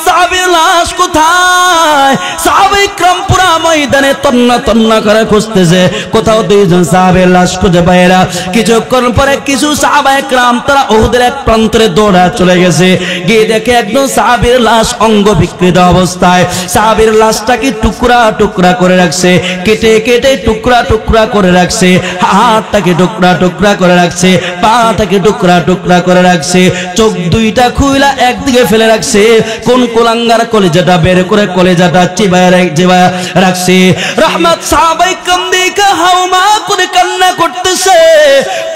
সাহাবীর লাশ কোথায়? সাহাবায়ে کرام পুরা ময়দানে তন্না তন্না করে খুঁজতেছে, কোথাও দুইজন সাহাবীর লাশ খুঁজে পায় না। কিছুক্ষণ পরে কিছু সাহাবায়ে کرام তারা উহুদের এক প্রান্তে দৌড়া চলে গেছে, গিয়ে দেখে একজন সাহাবীর লাশ অঙ্গ বিকৃত অবস্থায়। সাহাবীর লাশটাকে টুকরা টুকরা করে রাখছে, কেটে কেটে টুকরা টুকরা করে রাখছে, হাতটাকে টুকরা টুকরা করে রাখছে, পাটাকে টুকরা টুকরা করে রাখছে, চোখ দুইটা খুইলা একদিকে ফেলে রাখছে, কোন কোলাঙ্গার কলিজাটা বের করে কলিজাটা চিবায় রাখছে। রহমত সাহাবায়ে کرام দেখে হাওমা করে কান্না করতেছে।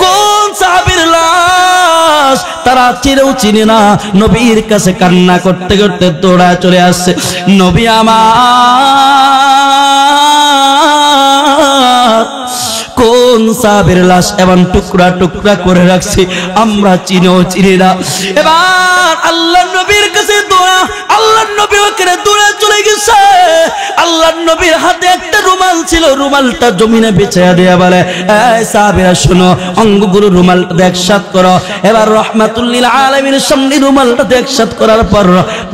কোন সাহাবীর লাশ? তারা চিনেও চিনে না। নবীর কাছে কান্না করতে করতে দৌড়া চলে আসছে। নবী আমার, কোন সাহাবীর লাশ এমন টুকরা টুকরা করে রাখছি, আমরা চিনেও চিনি না। এবার আল্লাহর নবীর কাছে দৌড়া, আল্লাহর নবী ওখানে দৌড়া চলে গেছে। আল্লাহর নবীর হাতে একটা রুমাল ছিল, রুমালটা জমিনে বিছায়া দেয়া বলে, এই সাহাবীরা শোনো, অঙ্গগুলো রুমালটা একসাথ করো। এবার রাহমাতুল লিল আলামিনের সামনে রুমালটা একসাথ করার পর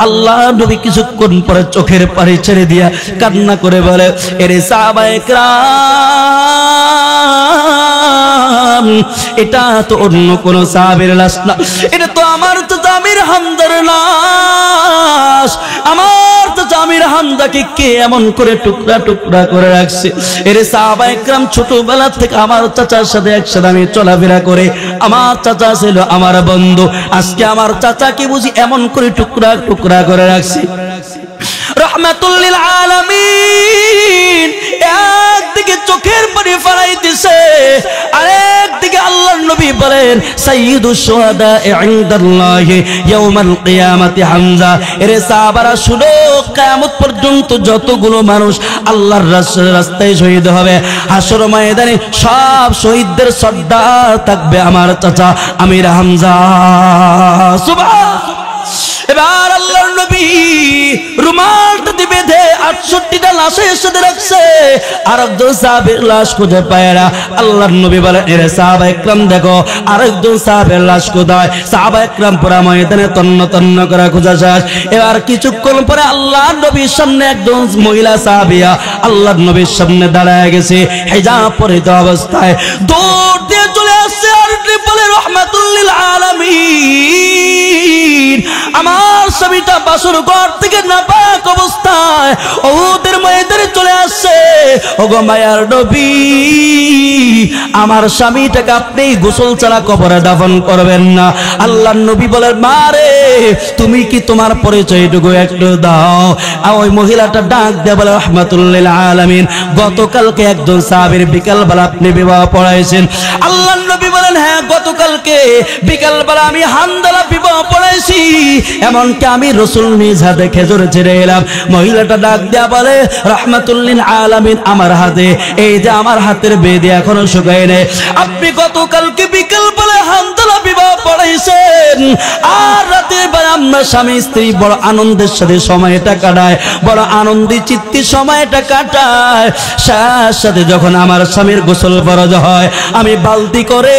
আল্লাহর নবী কিছুক্ষণ পরে চোখের পানি ছেড়ে দিয়া কান্না করে বলে, এরে সাহাবায়ে کرام, এটা তো অন্য কোন সাহাবীর লাশ না, এটা তো আমার তো আমির হামজার লাশ। আমার তো আমির হামজাকে কে এমন করে টুকরা টুকরা করে রাখছে? এর সাহাবায়ে کرام ছোটবেলা থেকে আমার চাচার সাথে একসাথে আমি চলাফেরা করে, আমার চাচা ছিল আমার বন্ধু, আজকে আমার চাচাকে বুঝি এমন করে টুকরা টুকরা করে রাখছে। রহমাতুল লিল আলামিন একদিকে চোখের পানি ফেলাইতেছে, আরেকদিকে আল্লাহর নবী বলেন, সাইয়্যিদুশ শুহাদা ইনদাল্লাহি ইয়াউমাল কিয়ামাতি হামজা। এরে সাহাবারা শুনো, কিয়ামত পর্যন্ত যতগুলো মানুষ আল্লাহর রাস্তায় শহীদ হবে, হাসর ময়দানে সব শহীদদের সর্দার থাকবে আমার চাচা আমির হামজা। সুবহান। এবার আল্লাহর নবী রুমালটা বেঁধে 68টা লাশের সাথে রাখছে, আরেকজন সাহাবীর লাশ খুঁজে পায় না। আল্লাহর নবী বলেন, এরে সাহাবায়ে کرام দেখো আরেকজন সাহাবীর লাশ কোথায়? সাহাবায়ে کرام পুরা ময়দানে তন্ন তন্ন করে খোঁজা শেষ। এবার কিছুক্ষণ পরে আল্লাহর নবীর সামনে একজন মহিলা সাহাবিয়া আল্লাহর নবীর সামনে দাঁড়ায় গেছে, হিজাব পরিহিত অবস্থায় দৌড় দিয়ে চলে আসছে, আর বলে, রাহমাতুল লিল আলামিন, আমার স্বামীটা বাসর ঘর থেকে নাপাক অবস্থায় উহুদের ময়দানে চলে আসছে। ওগো মায়ার নবী, আমার স্বামীটাকে আপনি গোসল ছাড়া কবরে দাফন করবেন না। আল্লাহর নবী বলেন, মারে তুমি কি তোমার পরিচয়টুকু একটু দাও। ওই মহিলাটা ডাক দিয়ে বলে, রাহমাতুল লিল আলামিন, গতকালকে একজন সাহাবীর বিকালবেলা আপনি বিবাহ পড়াইছেন। আল্লাহর নবী বলেন, হ্যাঁ গতকালকে বিকালবেলা আমি হানজালা বিবাহ পড়াইছি, এমনকি আমি রাসূল নিজ হাতে খেজুর ছেড়ে এলাম। মহিলাটা ডাক দেয়া বলে, রাহমাতুল লিল আলামিন, আমার হাতে এই যে আমার হাতের বেদে এখনো শুকায় নাই, আপনি গতকালকে বিকালবেলা হানজালা বিবাহ পড়াইছেন, আর রাতে বেলা আমরা স্বামী স্ত্রী বড় আনন্দের সাথে সময়টা কাটায়, বড় আনন্দি চিত্তে সময়টা কাটায়। সাথে যখন আমার স্বামীর গোসল ফরজ হয়, আমি বালতি করে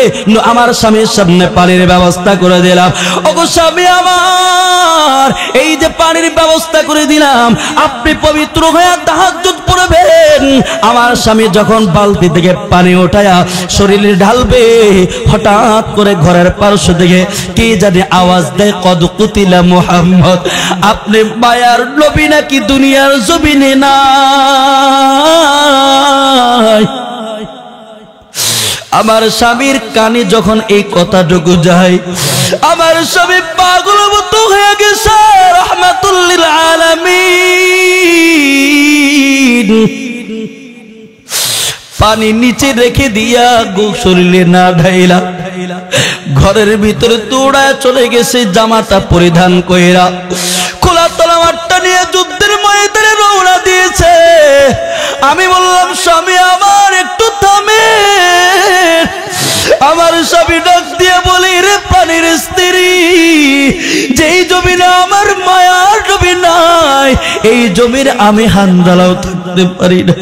আমার স্বামীর সামনে পানির ব্যবস্থা করে দিলাম। ওগো স্বামী আমার, এই যে পানির ব্যবস্থা করে দিলাম, আপনি পবিত্র হয়ে তাহাজ্জুদ পড়বেন। আমার স্বামী যখন বালতি থেকে পানি ওঠায়া শরীরে ঢালবে, হঠাৎ করে ঘরের পার্শ্ব থেকে কে জানে আওয়াজ দেয়, কদ কুতিলা মুহাম্মদ, আপনি মায়ার নবী নাকি দুনিয়ার জমিনে নাই। আমার স্বামীর কানে যখন এই কথাটুকু যায়, আমার স্বামী পাগল মতো হয়ে গেছে। রাহমাতুল লিল আলামিন পানি নিচে রেখে দিয়া শরীরে না ঢাইলা ঘরের ভিতরে দৌড়ায় চলে গেছে, জামাটা পরিধান কইরা খোলা তলোয়ারটা নিয়ে যুদ্ধের ময়দানে রওনা দিয়েছে। আমি বললাম, স্বামী আমার একটু থামে। আমার স্বামী ডাক দিয়ে বলি, রে পানির স্ত্রী, যেই জমিনে আমার মায়ার নবী নাই, এই জমির আমি হানজালাও থাকতে পারি না।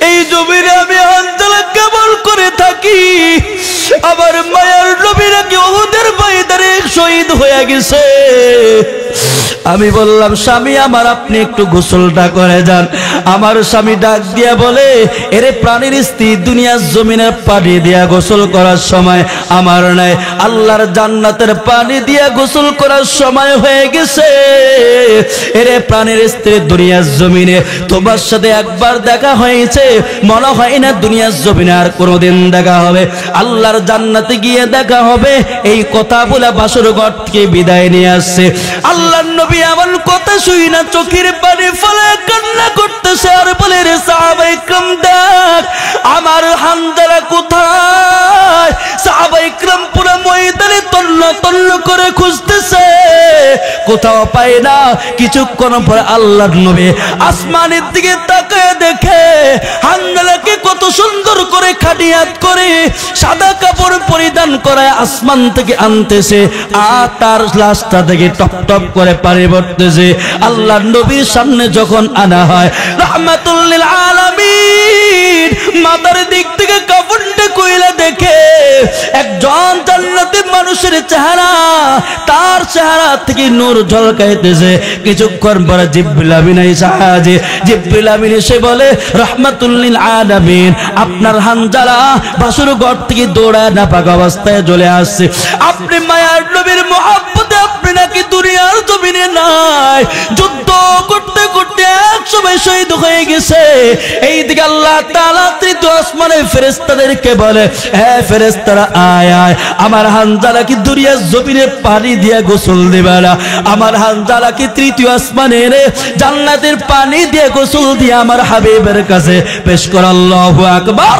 এই জমিনে আমি হানজালা কেবল করে থাকি। আমার মায়ার নবী নাকি উহুদের ময়দানে শহীদ হয়ে গেছে। আমি বললাম স্বামী আমার আপনি একটু গোসলটা করে যান। আমার স্বামী ডাক দিয়া বলে এরে প্রাণীর স্ত্রী দুনিয়ার জমিনের পানি দিয়া গোসল করার সময় আমার নাই, আল্লাহর জান্নাতের পানি দিয়া গোসল করার সময় হয়ে গেছে। এরে প্রাণীর স্ত্রী দুনিয়ার জমিনে তোমার সাথে একবার দেখা হয়েছে, মনে হয় না দুনিয়ার জমিনে আর কোনোদিন দেখা হবে, আল্লাহর জান্নাতে গিয়ে দেখা হবে। এই কথা বলে বাসর ঘর থেকে বিদায় নিয়ে আসছে। আল্লাহর নবী আমার কথা শুই না চোখের পানি ফেলে কান্না করতেছে আর বলে রে সাহাবায়ে কিরাম দেখ আমার হানজালা কোথায়। সাহাবায়ে কিরাম পুরো ময়দানে তন্ন তন্ন করে খুঁজতেছে, কোথাও পায় না। কিছুক্ষণ পরে আল্লাহর নবী আসমানের দিকে তাকায় দেখে হানজালাকে কত সুন্দর করে খাটিয়াত করে সাদা কাপড় পরিধান করে আসমান থেকে আনতেছে, আর তার লাশটা থেকে টপ টপ করে পানি পড়তেছে। আল্লাহর নবীর সামনে যখন আনা হয় রাহমাতুল লিল আলামিন মাথার দিক থেকে কাফনটা কইলা দেখে একজন জান্নাতি মানুষের চেহারা, তার চেহারা থেকে নূর ঝলকাইতেছে। কিছুক্ষণ পরে জিবরিল আমিন সাহায্যে জিবরিল আমিন এসে বলে রাহমাতুল লিল আলামিন আপনার হানজালা বাসুর ঘর থেকে দৌড়ায় নাপাক অবস্থায় চলে আসছে। আপনি মায়ার নবীর মহব্বতে আপনি নাকি দুনিয়ার জমিনে নাই, যুদ্ধ করতে করতে একসময় শহীদ হয়ে গেছে। এইদিকে আল্লাহ তাআলা তৃতীয় আসমানের ফেরেশতাদেরকে বলে হে ফেরেশতারা আয় আয় আমার হানজালা কি দুনিয়ার জমিনে পানি দিয়ে গোসল দিবে না, আমার হানজালা কি তৃতীয় আসমানের জান্নাতের পানি দিয়ে গোসল দিয়ে আমার হাবিবের কাছে পেশ কর। আল্লাহু আকবার।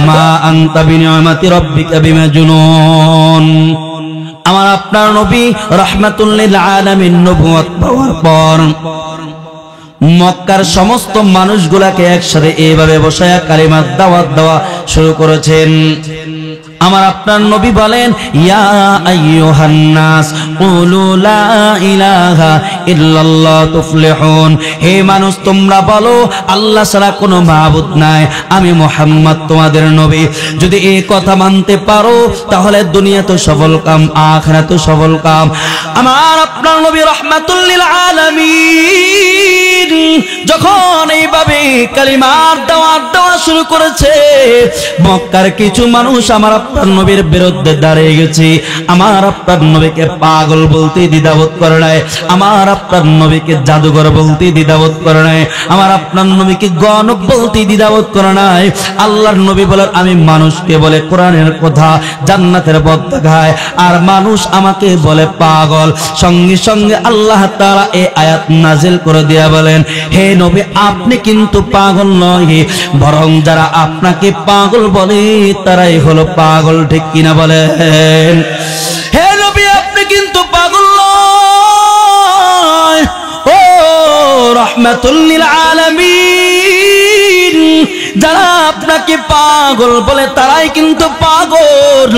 মা আনতা বিনিআমাতি রাব্বিকা বিমাজনুন। আমার আপনার নবী রাহমাতুল লিল আলামিন নবুয়ত পাওয়ার পর মক্কার সমস্ত মানুষগুলাকে একসাথে এইভাবে বসায়া কালিমার দাওয়াত দেওয়া শুরু করেছেন। আমার আপনার নবী বলেন ইয়া আইয়ুহান নাস কুলু লা ইলাহা ইল্লাল্লাহ তুফলিহুন। হে মানুষ তোমরা বলো আল্লাহ ছাড়া কোনো মাবুদ নাই, আমি মুহাম্মদ তোমাদের নবী। যদি এই কথা মানতে পারো তাহলে দুনিয়া তো সফল কাম, আখিরাত তো সফল কাম। আমার আপনার নবী রাহমাতুল লিল আলামিন যখন এইভাবে কালিমার দাওয়াত দেওয়া শুরু করেছে মক্কার কিছু মানুষ আমার আপনার নবীর বিরুদ্ধে দাঁড়িয়ে গেছে। আমার আপনার নবীকে পাগল বলতে দ্বিধাবোধ করে নাই, আমার আপনার নবীকে জাদুঘর বলতে দ্বিধাবোধ করে নাই, আমার আপনার নবীকে গণক বলতে দ্বিধাবোধ করে নাই। আল্লাহর নবী বলেন আমি মানুষকে বলে কোরআনের কথা জান্নাতের পথ দেখায়, আর মানুষ আমাকে বলে পাগল। সঙ্গে সঙ্গে আল্লাহ তাআলা এই আয়াত নাজিল করে দিয়া বলেন হে নবী আপনি কিন্তু পাগল নয়, বরং যারা আপনাকে পাগল বলে তারাই হলো পাগল। ঠিক কিনা বলেন? হে নবী আপনি কিন্তু পাগল নয়। ও রাহমাতুল লিল আলামিন যারা আপনাকে পাগল বলে তারাই কিন্তু পাগল।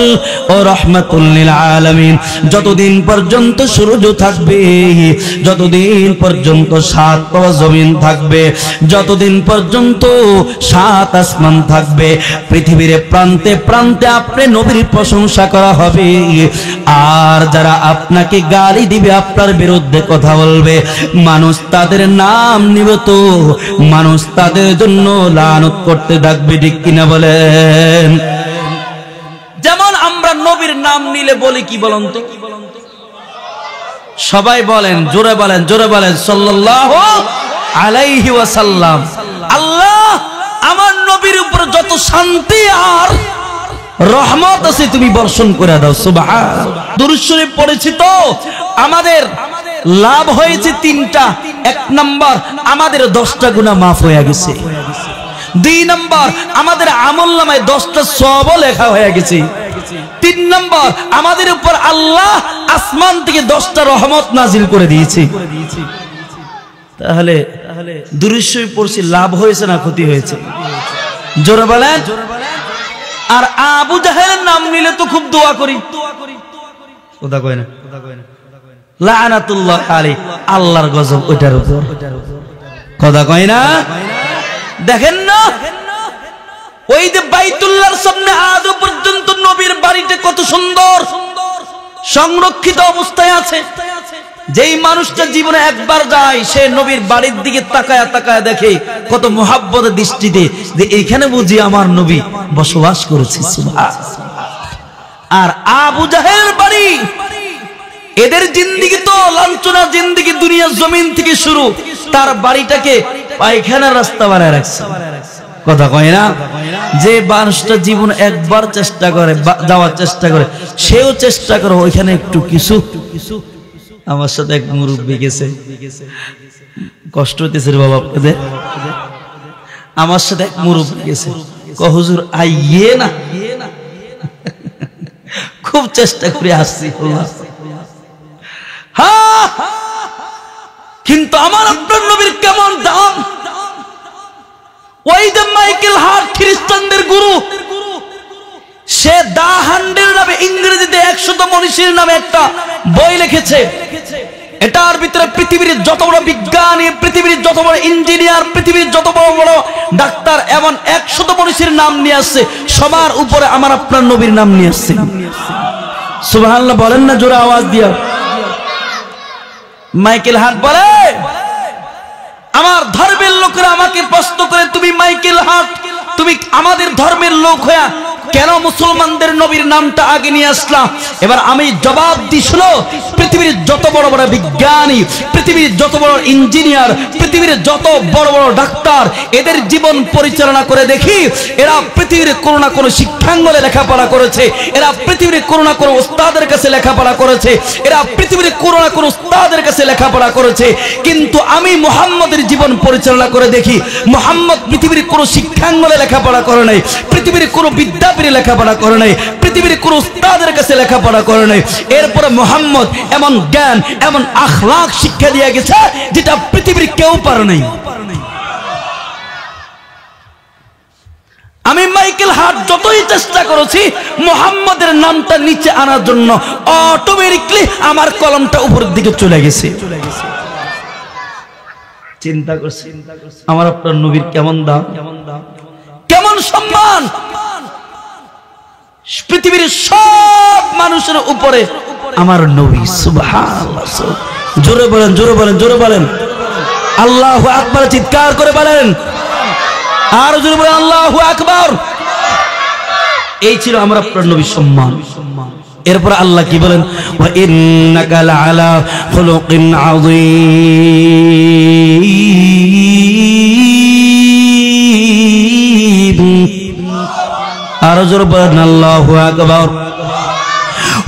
ও রাহমাতুল লিল আলামিন যতদিন পর্যন্ত সূর্য থাকবে, যতদিন পর্যন্ত সাত পাওয়া জমিন থাকবে, যতদিন পর্যন্ত সাত আসমান থাকবে, পৃথিবীর প্রান্তে প্রান্তে আপনি নবীর প্রশংসা করা হবে। আর যারা আপনাকে গালি দিবে, আপনার বিরুদ্ধে কথা বলবে, মানুষ তাদের নাম নিবে তো মানুষ তাদের জন্য লানত করতে থাকবে। ঠিক কিনা বলেন? যেমন আমরা নবীর নাম নিলে বলি কি বলেন তো? সবাই বলেন, জোরে বলেন, জোরে বলেন সাল্লাল্লাহু আলাইহি ওয়াসাল্লাম। আল্লাহ আমার নবীর উপর যত শান্তি আর রহমত আছে তুমি বর্ষণ করে দাও। সুবহানাল্লাহ। দুরূদ শরীফ পড়েছি তো আমাদের লাভ হয়েছে তিনটা। এক নাম্বার আমাদের 10টা গুনাহ মাফ হয়ে গেছে। 2 নাম্বার আমাদের আমলনামায় 10টা সওয়াবও লেখা হয়ে গেছে। 3 নাম্বার আমাদের উপর আল্লাহ আসমান থেকে 10টা রহমত নাজিল করে দিয়েছে। তাহলে দুরূদ শরীফ পড়ছি লাভ হয়েছে না ক্ষতি হয়েছে? জোরে বলেন। আর আবু জাহেলের নাম নিলে তো খুব দোয়া করি, কথা কয় না, লানাতুল্লাহ আলাইহি, আল্লাহর গজব ওটার উপর, কথা কয় না। দেখেন না ওই যে বাইতুল্লাহর সামনে আজও পর্যন্ত নবীর বাড়িটা কত সুন্দর, সংরক্ষিত অবস্থায় আছে। যেই মানুষটা জীবনে একবার যায় সে নবীর বাড়ির দিকে তাকায়া তাকায়া দেখে কত মুহাব্বতের দৃষ্টিতে যে এখানে বুঝি আমার নবী বসবাস করেছে। আর আবু জাহেলের বাড়ি, এদের জিন্দেগি তো লাঞ্ছনা জিন্দেগি, দুনিয়া জমিন থেকে শুরু। তার বাড়িটাকে পায়খানার রাস্তা বানায় রাখছে। কথা কয় না? যে মানুষটা জীবন একবার চেষ্টা করে যাওয়ার চেষ্টা করে, সেও চেষ্টা করে ওইখানে একটু কিছু। আমার সাথে এক মুরব্বী গেছে, কষ্ট হইতেছে রে বাবা আপনাদের। আমার সাথে এক মুরব্বী গেছে, হুজুর আইয়ে না, খুব চেষ্টা করে আসছি, হ্যাঁ, কিন্তু আমার আপনার নবীর কেমন দাম। ওই যে মাইকেল হার্ট খ্রিস্টানদের গুরু, সে দা হান্ডের নামে ইংরেজিতে 100 মনীষীর নামে একটা বই লিখেছে। এটার ভিতরে পৃথিবীর যত বড় বিজ্ঞানী, পৃথিবীর যত বড় ইঞ্জিনিয়ার, পৃথিবীর যত বড় বড় ডাক্তার, এমন 100 মনীষীর নাম নিয়ে আসছে। সবার উপরে আমার আপনার নবীর নাম নিয়ে আসছে। সুবহানাল্লাহ বলেন না জোরে আওয়াজ দিয়া। মাইকেল হার্ট বলে, আমার ধর্মের লোকেরা আমাকে প্রশ্ন করে, তুমি মাইকেল হার্ট, তুমি আমাদের ধর্মের লোক হয়ে কেন মুসলমানদের নবীর নামটা আগে নিয়ে আসলাম? এবার আমি জবাব দিই, শুনো, পৃথিবীর যত বড় বড় বিজ্ঞানী, পৃথিবীর যত বড় ইঞ্জিনিয়ার, পৃথিবীর যত বড় বড় ডাক্তার, এদের জীবন পরিচালনা করে দেখি, এরা পৃথিবীর কোনো না কোনো শিক্ষাঙ্গনে লেখাপড়া করেছে, এরা পৃথিবীর কোনো না কোনো উস্তাদের কাছে লেখাপড়া করেছে, এরা পৃথিবীর কোনো না কোনো উস্তাদের কাছে লেখাপড়া করেছে। কিন্তু আমি মুহাম্মদের জীবন পরিচালনা করে দেখি, মুহাম্মদ পৃথিবীর কোনো শিক্ষাঙ্গনে লেখাপড়া করে নাই, পৃথিবীর কোনো বিদ্যাপীঠে লেখাপড়া করে নাই, পৃথিবীর কোনো উস্তাদের কাছে লেখাপড়া করে নাই। এরপরে মুহাম্মদ এমন জ্ঞান, এমন আখলাক শিক্ষা দিয়ে গেছে যেটা পৃথিবীর কেউ পারে নাই। আমি মাইকেল হার্ট যতই চেষ্টা করেছি মুহাম্মদের নামটা নিচে আনার জন্য, অটোমেটিকলি আমার কলমটা উপরের দিকে চলে গেছে। চিন্তা করছি আমার আপনার নবীর কেমন দাম, কেমন সম্মান। পৃথিবীর সব মানুষের উপরে আমার নবী। সুবহানাল্লাহ। জোরে বলেন, জোরে বলেন, জোরে বলেন, আল্লাহু আকবার, চিৎকার করে বলেন, আর জোরে বলেন আল্লাহু আকবার। এই ছিল আমার আপনার নবীর সম্মান। এরপর আল্লাহ কি বলেন, ওয়া ইন্নাকা লাআলা খুলুকিন আযীম। আর জোরে বলেন আল্লাহু আকবার।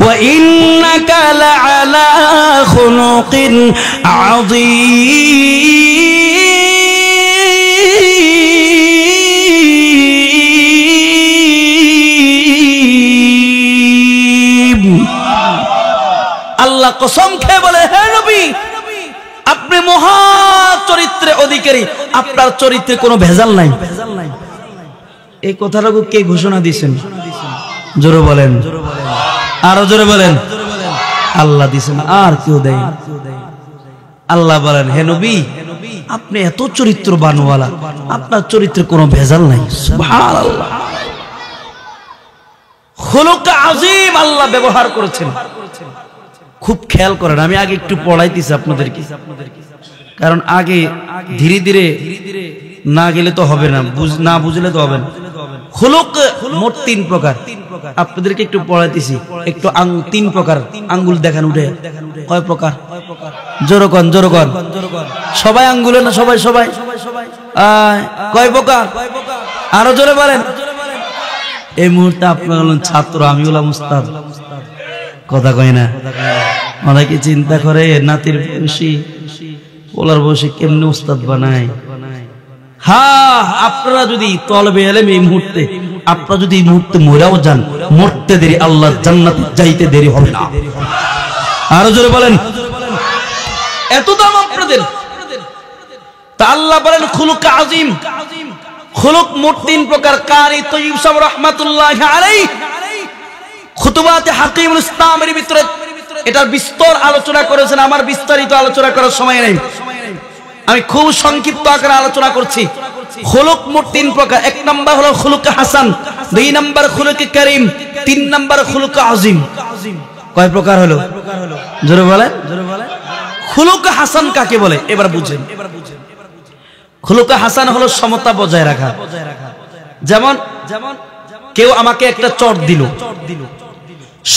ওয়া ইন্নাকা লাআলা খুলুকিন আযীম। আল্লাহ কসম খেয়ে বলে, হে নবী, আপনি মহা চরিত্রের অধিকারী, আপনার চরিত্রে কোনো ভেজাল নাই। এই কথাটাকে কে ঘোষণা দিয়েছেন? জোরে বলেন, আরো জোরে বলেন, আল্লাহ দিয়েছেন, আর কেউ দেয়। আল্লাহ বলেন, হে নবী, আপনি এত চরিত্রবানওয়ালা, আপনার চরিত্রে কোনো ভেজাল নাই। সুবহানাল্লাহ। খুলুক আযীম আল্লাহ ব্যবহার করেছেন। খুব খেয়াল করেন, আমি আগে একটু পড়াইতেছি আপনাদেরকে, কারণ আগে ধীরে ধীরে না গেলে তো হবে না, না বুঝলে তো হবে না। খুলুক মোট 3 প্রকার, আপনাদেরকে একটু পড়াইতেছি। একটু 3 প্রকার আঙ্গুল দেখান উঠে, কয় প্রকার? জোরকন, জোরকন, সবাই আঙ্গুলে না, সবাই সবাই কয় প্রকার? আরো জোরে বলেন। এই মুহূর্তে আপনারা হলেন ছাত্র, আমি হলাম উস্তাদ। কথা কয় না? অনেকে চিন্তা করে নাতির বয়সী, ওলার বয়সী কেমনে উস্তাদ বানায়। হ্যাঁ, আপনারা যদি তলবে এলেম এই মুহূর্তে, আপনারা যদি এই মুহূর্তে মরেও যান, মরতে দেরি, আল্লাহ জান্নাতে যাইতে দেরি হবে না। আরো জোরে বলেন, এত দাম আপনাদের। তা আল্লাহ বলেন খুলুক আযীম। খুলুক মোট 3 প্রকার। কারি তয়্যিব সাহেব রাহমাতুল্লাহি আলাইহি খুতুবাতে হাকিমুল ইসলামের ভিতরে এটার বিস্তর আলোচনা করেছেন। আমার বিস্তারিত আলোচনা করার সময় নেই, আমি খুব সংক্ষিপ্ত আকারে আলোচনা করছি। খুলুক মোট 3 প্রকার। 1 নাম্বার হলো খুলুক হাসান, 2 নাম্বার খুলুক কারীম, 3 নাম্বার খুলুক আযীম। কয় প্রকার হলো? জোরে বলেন। খুলুক হাসান কাকে বলে এবার বুঝেন। খুলুক হাসান হলো সমতা বজায় রাখা। যেমন কেউ আমাকে একটা চট দিল,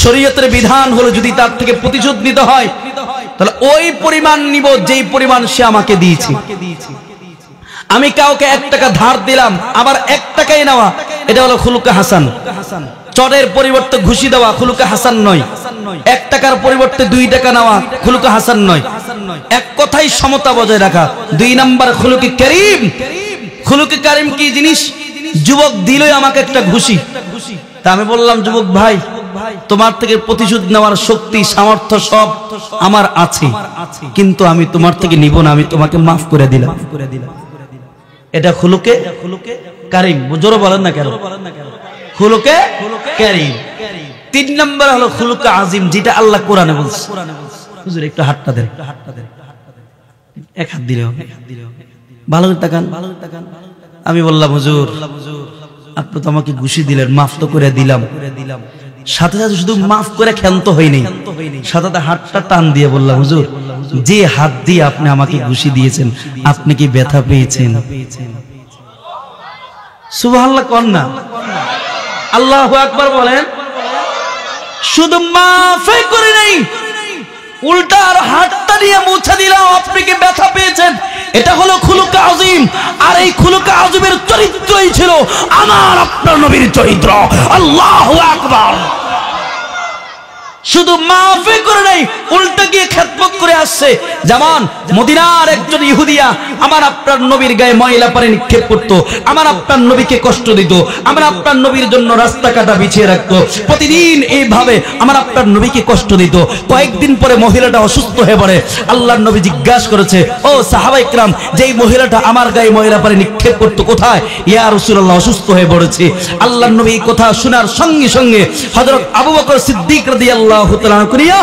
শরীয়তের বিধান হলো যদি তার থেকে প্রতিশোধ নিতে হয় তাহলে ওই পরিমাণ নিব যেই পরিমাণ সে আমাকে দিয়েছে। আমি কাউকে 1 টাকা ধার দিলাম, আবার 1 টাকাই নেওয়া, এটা হলো খুলুক হাসান। চটের পরিবর্তে ঘুষি দেওয়া খুলুক হাসান নয়। 1 টাকার পরিবর্তে 2 টাকা নেওয়া খুলুক হাসান নয়। এক কথাই সমতা বজায় রাখা। 2 নাম্বার খুলুকে কারীম। খুলুকে কারীম কি জিনিস? যুবক দিলই আমাকে একটা ঘুষি, তা আমি বললাম যুবক ভাই তোমার থেকে প্রতিশোধ নেওয়ার শক্তি সামর্থ্য সব আমার আছে, কিন্তু আমি তোমার থেকে নিব না, আমি তোমাকে মাফ করে দিলাম। এটা খুলুকে কারীম। জোরে বলেন না কেন? খুলুকে কারীম। 3 নাম্বার হলো খুলুকে আজিম, যেটা আল্লাহ কোরআনে বলছে। হুজুর একটু হাতটা দেন, এক হাত দিলেও ভালো তাকান। আমি বললাম হুজুর আপনি তো আমাকে ঘুষি দিলেন, মাফ তো করে দিলাম। সাথে সাথে শুধু মাফ করে ক্ষান্ত হয়নি, সাথে সাথে হাতটা টান দিয়ে বললাম হুজুর যে হাত দিয়ে আপনি আমাকে ঘুষি দিয়েছেন আপনি কি ব্যথা পেয়েছেন? সুবহানাল্লাহ কোন না? আল্লাহু আকবার বলেন। শুধু মাফই করে নাই, উল্টা আর হাতটা দিয়ে মুছে দিলাম, আপনি কি ব্যথা পেয়েছেন? এটা হলো খুলুক আজিম। আর এই খুলুক আজিমের চরিত্রই ছিল আমার আপনার নবীর চরিত্র। আল্লাহু আকবার। শুধু মাফই করে নাই, উল্টা গিয়ে খেদমত করে আসছে। যেমন মদিনার একজন ইহুদিয়া আমার আপনার নবীর গায়ে ময়লা পানি নিক্ষেপ করত, আমার আপনার নবীকে কষ্ট দিত, আমার আপনার নবীর জন্য রাস্তা কাটা বিছিয়ে রাখতো, প্রতিদিন এইভাবে আমার আপনার নবীকে কষ্ট দিত। কয়েকদিন পরে মহিলাটা অসুস্থ হয়ে পড়ে। আল্লাহর নবী জিজ্ঞাসা করেছে, ও সাহাবা ইকরাম, যেই মহিলাটা আমার গায়ে ময়লা পানি নিক্ষেপ করতো কোথায়? ইয়া রাসূলুল্লাহ অসুস্থ হয়ে পড়েছে। আল্লাহর নবী এই কথা শোনার সঙ্গে সঙ্গে হযরত আবু বকর সিদ্দিক রাদিয়াল্লাহু তাআলা করিয়া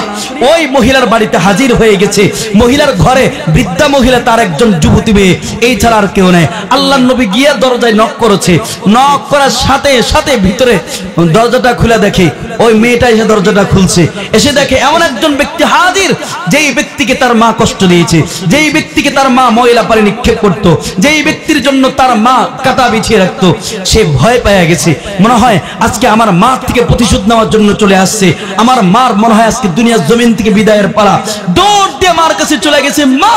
ওই মহিলার বাড়িতে হাজির হয়ে গেছে। মহিলার ঘরে বৃদ্ধা মহিলা, তার একজন যুবতী মেয়ে, এই ছাড়া আর কেউ নেই। আল্লাহর নবী গিয়ে দরজায় নক করেছে। নক করার সাথে সাথে ভিতরে দরজাটা খুলে দেখে ওই মেয়েটা এসে দরজাটা খুলছে। এসে দেখে এমন একজন ব্যক্তি হাজির, যেই ব্যক্তিকে তার মা কষ্ট দিয়েছে, যেই ব্যক্তিকে তার মা ময়লা পানি নিক্ষেপ করতো, যেই ব্যক্তির জন্য তার মা কাটা বিছিয়ে রাখতো। সে ভয় পেয়ে গেছে, মনে হয় আজকে আমার মা থেকে প্রতিশোধ নেওয়ার জন্য চলে আসছে, আমার মার মনে হয় আজকে দুনিয়ার জমিন থেকে বিদায়ের পালা। দৌড় দিয়ে মার কাছে চলে গেছে, মা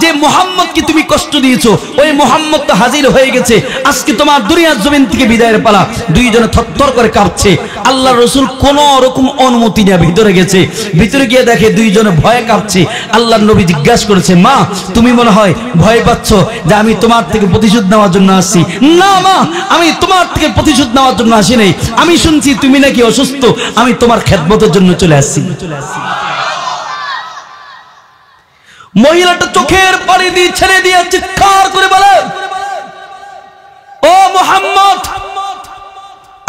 যে মুহাম্মদকে তুমি কষ্ট দিয়েছো ওই মুহাম্মদ তো হাজির হয়ে গেছে, আজকে তোমার দুনিয়ার জমিন থেকে বিদায়ের পালা। দুইজনে থরথর করে কাঁপছে। আল্লাহর রাসূল কোন রকম অনুমতি নিয়ে ভিতরে গেছে। ভিতরে গিয়ে দেখে দুইজনে ভয়ে কাঁপছে। আল্লাহর নবী জিজ্ঞাসা করেছে, মা তুমি মনে হয় ভয় পাচ্ছ যে আমি তোমার থেকে প্রতিশোধ নেওয়ার জন্য আসছি? না মা, আমি তোমার থেকে প্রতিশোধ নেওয়ার জন্য আসি নাই, আমি শুনছি তুমি নাকি অসুস্থ, আমি তোমার খেদমতের জন্য চলে আসছি। মহিলাটা চোখের পানি দিয়ে ছেড়ে দিয়ে চিৎকার করে বলে, ও মুহাম্মদ,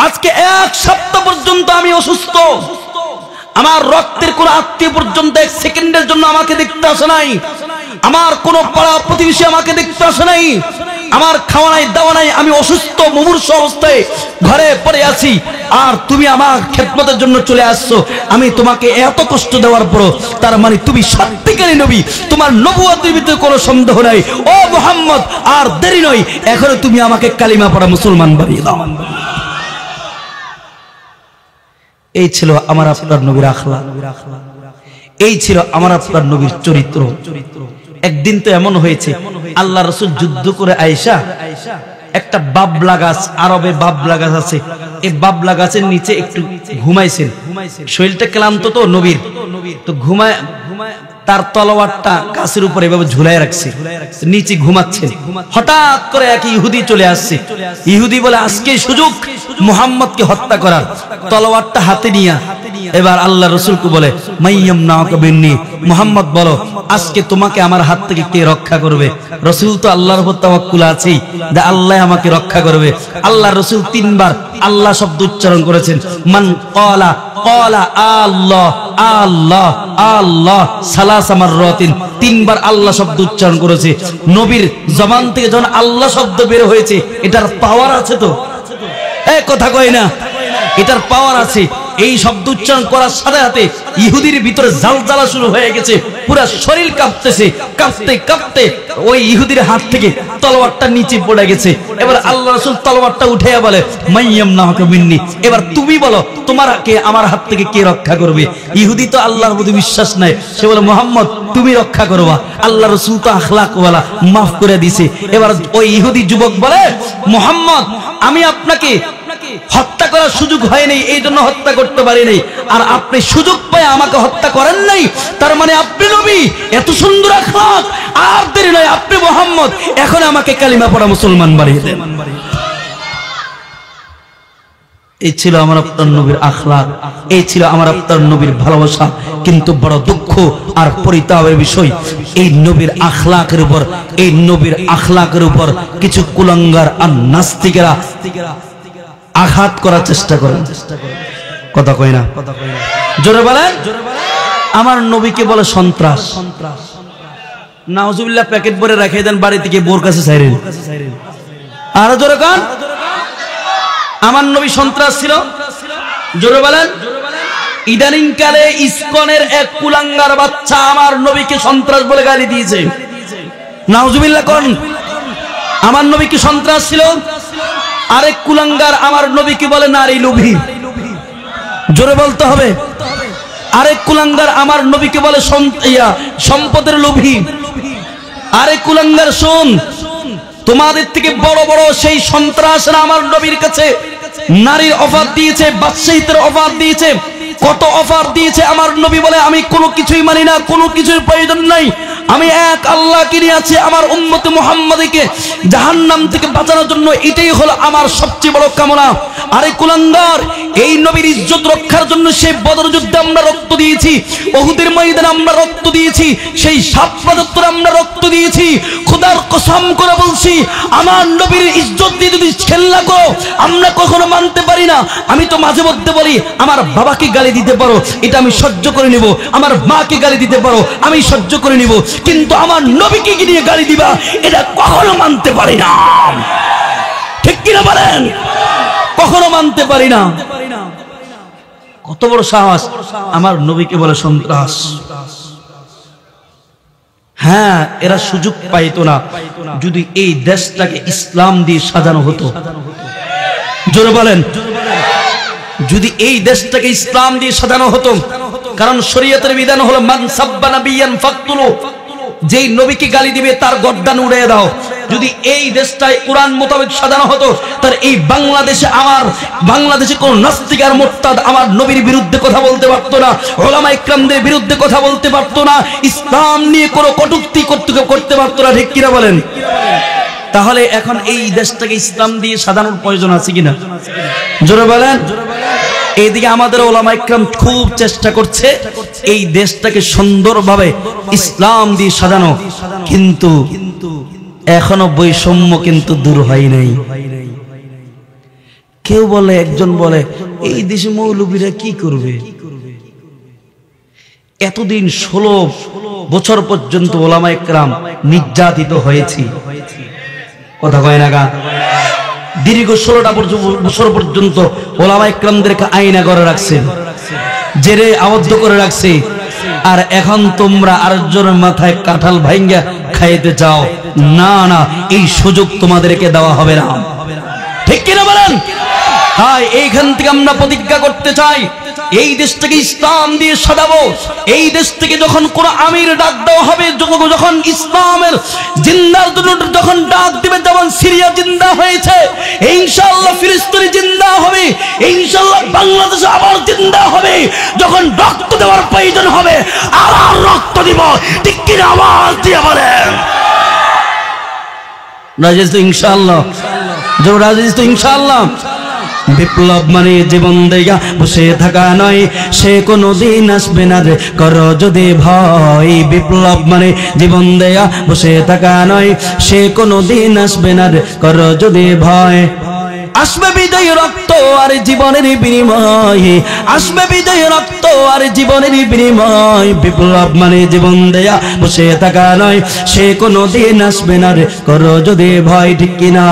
আজকে 1 সপ্তাহ পর্যন্ত আমি অসুস্থ, আমার রক্তের কোন আত্মীয় পর্যন্ত 1 সেকেন্ডের জন্য আমাকে দেখতে আসে নাই, আমার কোন পাড়া প্রতিবেশী আমাকে দেখতে আসে নাই, আমার খাওয়া নাই দাওয়া নাই, আমি অসুস্থ মুমূর্ষু অবস্থায় ঘরে পড়ে আছি, আর তুমি আমার খেদমতের জন্য চলে আসছো। আমি তোমাকে এত কষ্ট দেওয়ার পর তার মানে তুমি সত্যিকারী নবী, তোমার নবুয়তের ভিতরে কোনো সন্দেহ নাই। ও মুহাম্মদ, আর দেরি নয়, এখনো তুমি আমাকে কালিমা পড়া মুসলমান বানিয়ে দাও। এই ছিল আমার আপনার নবীর আখলাক, এই ছিল আমার আপনার নবীর চরিত্র। একদিন তো এমন হয়েছে, আল্লাহ রাসূল যুদ্ধ করে আয়েশা একটা বাবলা গাছ, আরবে বাবলা গাছ আছে, এই বাবলা গাছের নিচে একটু ঘুমাইছেন। শরীরটা ক্লান্ত তো নবীর, তো ঘুমায় তার তলোয়ারটা গাছের উপরে এভাবে ঝুলাই রাখছে, নিচে ঘুমাচ্ছেন। হঠাৎ করে এক ইহুদি চলে আসছে। ইহুদি বলে আজকে সুযোগ মুহাম্মদকে হত্যা করার। তলোয়ারটা হাতে নিয়ে এবার আল্লাহ রাসূলকে বলে, মাইয়ামনাকা বিন্নি, মুহাম্মদ বলো আজকে তোমাকে আমার হাত থেকে কে রক্ষা করবে? রাসূল তো আল্লাহর উপর তাওয়াক্কুল আছেই যে আল্লাহ আমাকে রক্ষা করবে। আল্লাহ রাসূল 3 বার আল্লাহ শব্দ উচ্চারণ করেছেন। মান ক্বালা ক্বালা আল্লাহ আল্লাহ আল্লাহ সালাসা মাররাতিন, 3 বার আল্লাহ শব্দ উচ্চারণ করেছে। নবীর জবান থেকে যখন আল্লাহ শব্দ বের হয়েছে, এটার পাওয়ার আছে তো? এই কথা কই না, এটার পাওয়ার আছে। এই শব্দ উচ্চারণ করার সাথে সাথে ইহুদির ভিতরে জালজালা শুরু হয়ে গেছে, পুরো শরীর কাঁপতেছে, কাঁপতে কাঁপতে ওই ইহুদির হাত থেকে তলোয়ারটা নিচে পড়ে গেছে। এবার আল্লাহ রাসূল তলোয়ারটা উঠাইয়া বলে মাইয়ামনাহুকা মিন্নি, এবার তুমি বলো তোমারকে আমার হাত থেকে কে রক্ষা করবে? ইহুদি তো আল্লাহর প্রতি বিশ্বাস নাই, সে বলে মুহাম্মদ তুমি রক্ষা করবা। আল্লাহ রাসূল তো আখলাকওয়ালা, মাফ করে দিয়েছে। এবার ওই ইহুদি যুবক বলে মুহাম্মদ আমি আপনাকে হত্যা করার সুযোগ হয়নি, এই জন্য হত্যা করতে পারিনি, আর আপনি সুযোগ পায় আমাকে হত্যা করেন নাই, তার মানে আপনি নবী, এত সুন্দর আখলাক, আর দেরি নয় আপনি মুহাম্মদ, এখন আমাকে কালিমা পড়া মুসলমান বানিয়ে দেন। এই ছিল আমার আপনার নবীর আখলাক, এই ছিল আমার আপনার নবীর ভালোবাসা। কিন্তু বড় দুঃখ আর পরিতাপের বিষয়, এই নবীর আখলাকের উপর, এই নবীর আখলাকের উপর কিছু কুলাঙ্গার আর নাস্তিকেরা আঘাত করার চেষ্টা করেন। কথা কয় না, জোরে বলেন। আমার নবীকে বলে সন্ত্রাস। নাউজুবিল্লাহ প্যাকেট ভরে রেখে দেন, বাড়ি থেকে বোর কাছে ছাইরেন। আর জোরে কান, আমার নবী সন্ত্রাস ছিল, জোরে বলেন। ইদানিং কালে ইসকনের এক কুলাঙ্গার বাচ্চা আমার নবীকে সন্ত্রাস বলে গালি দিয়েছে। নাউজুবিল্লাহ কোন আমার নবী কি সন্ত্রাস ছিল? আরেক কুলাঙ্গার আমার নবীকে বলে নারী লোভী, জোরে বলতে হবে। আরেক কুলাঙ্গার আমার নবীকে বলে সম্পদের লোভী। আরেক কুলাঙ্গার শোন, তোমাদের থেকে বড় বড় সেই সন্ত্রাসরা আমার নবীর কাছে নারীর অফার দিয়েছে, বাদশাহিতের অফার দিয়েছে, কত অফার দিয়েছে। আমার নবী বলে আমি কোনো কিছুই মানি না, কোনো কিছুর প্রয়োজন নাই, আমি এক আল্লাহকে নিয়ে আছি, আমার উম্মতে মুহাম্মাদীকে জাহান্নাম থেকে বাঁচানোর জন্য এটাই হলো আমার সবচেয়ে বড় কামনা। আরে কুলাঙ্গার, এই নবীর ইজ্জত রক্ষার জন্য সেই বদর যুদ্ধে আমরা রক্ত দিয়েছি, উহুদের ময়দানে আমরা রক্ত দিয়েছি, সেই সাপ্তাহে আমরা রক্ত দিয়েছি। খোদার কসম করে বলছি, আমার নবীর ইজ্জত দিয়ে যদি খেলনা করো আমরা কখনো মানতে পারি না। আমি তো মাঝে মধ্যে বলি আমার বাবাকে গালি দিতে পারো, এটা আমি সহ্য করে নিব, আমার মাকে গালি দিতে পারো আমি সহ্য করে নিব, কিন্তু আমার নবীকে নিয়ে গালি দিবা এটা কখনো মানতে পারি না। ঠিক কিনা বলেন? কখনো মানতে পারি না। কত বড় সাহস, আমার নবীকে বলে সন্ত্রাস। হ্যাঁ, এরা সুযোগ পাইতো না যদি এই দেশটাকে ইসলাম দিয়ে সাজানো হতো। জোরে বলেন, যদি এই দেশটাকে ইসলাম দিয়ে সাজানো হতো। কারণ শরীয়তের বিধান হলো মান সাব্বা নাবিয়ান ফাকতুলু, যেই নবীকে গালি দিবে তার গর্দান উড়িয়ে দাও। যদি এই দেশটায় কোরআন মোতাবেক সাজানো হতো, তার এই বাংলাদেশে কোন নাস্তিক আর মুরতাদ আমার নবীর বিরুদ্ধে কথা বলতে পারতো না, উলামা ইকরামদের বিরুদ্ধে কথা বলতে পারতো না, ইসলাম নিয়ে কোনো কটূক্তি করতে পারতো না। ঠিক কিনা বলেন? তাহলে এখন এই দেশটাকে ইসলাম দিয়ে সাজানোর প্রয়োজন আছে কিনা? জোরে বলেন। এইদিকে আমাদের উলামা ইকরাম খুব চেষ্টা করছে এই দেশটাকে সুন্দরভাবে ইসলাম দিয়ে সাজানো, কিন্তু এখনো বৈষম্য কিন্তু দূর হয় নাই। কেউ বলে, একজন বলে এই দেশে মৌলবীরা কি করবে? এতদিন 16 বছর পর্যন্ত উলামা ইকরাম নির্যাতিত হয়েছে। কথা কয় না গা? দীর্ঘ 16টা বছর পর্যন্ত উলামা ইকরামদেরকে আইনা করে রাখছে, জেরে আবদ্ধ করে রাখছে, আর এখন তোমরা আরেকজনের মাথায় কাঁঠাল ভাঙ্গা খাইতে চাও? না না, এই সুযোগ তোমাদেরকে দেওয়া হবে না। ঠিক কিনা বলেন? তাই এইখান থেকে আমরা প্রতিজ্ঞা করতে চাই, এই দেশটাকে ইসলাম দিয়ে সাজাবো। এই দেশ থেকে যখন কোন আমির ডাক দেওয়া হবে, যখন ইসলামের জিন্দার জন্য যখন ডাক দিবে, যেমন সিরিয়া জিন্দা হয়েছে, ইনশাআল্লাহ ফিলিস্তিন জিন্দা হবে, ইনশাআল্লাহ বাংলাদেশ আবার জিন্দা হবে। যখন রক্ত দেওয়ার প্রয়োজন হবে আবার রক্ত দিব। ঠিক কিনা আওয়াজ দিয়ে বলেন রাজেশ? তো ইনশাআল্লাহ, জোর রাজেশ তো ইনশাআল্লাহ। বিপ্লব মানে জীবন দেয়া বসে থাকা নয়, সে কোনো দিন আসবে না রে করো যদি ভয়। বিপ্লব মানে জীবন দেয়া বসে থাকা নয়, সে কোনো দিন আসবে না রে করো যদি ভয়। আসবে বিজয় রক্ত আর জীবনের বিনিময়, আসবে বিজয় রক্ত আর জীবনের বিনিময়। বিপ্লব মানে জীবন দেয়া বসে থাকা নয়, সে কোনো দিন আসবে না রে করো যদি ভয়। ঠিক কিনা?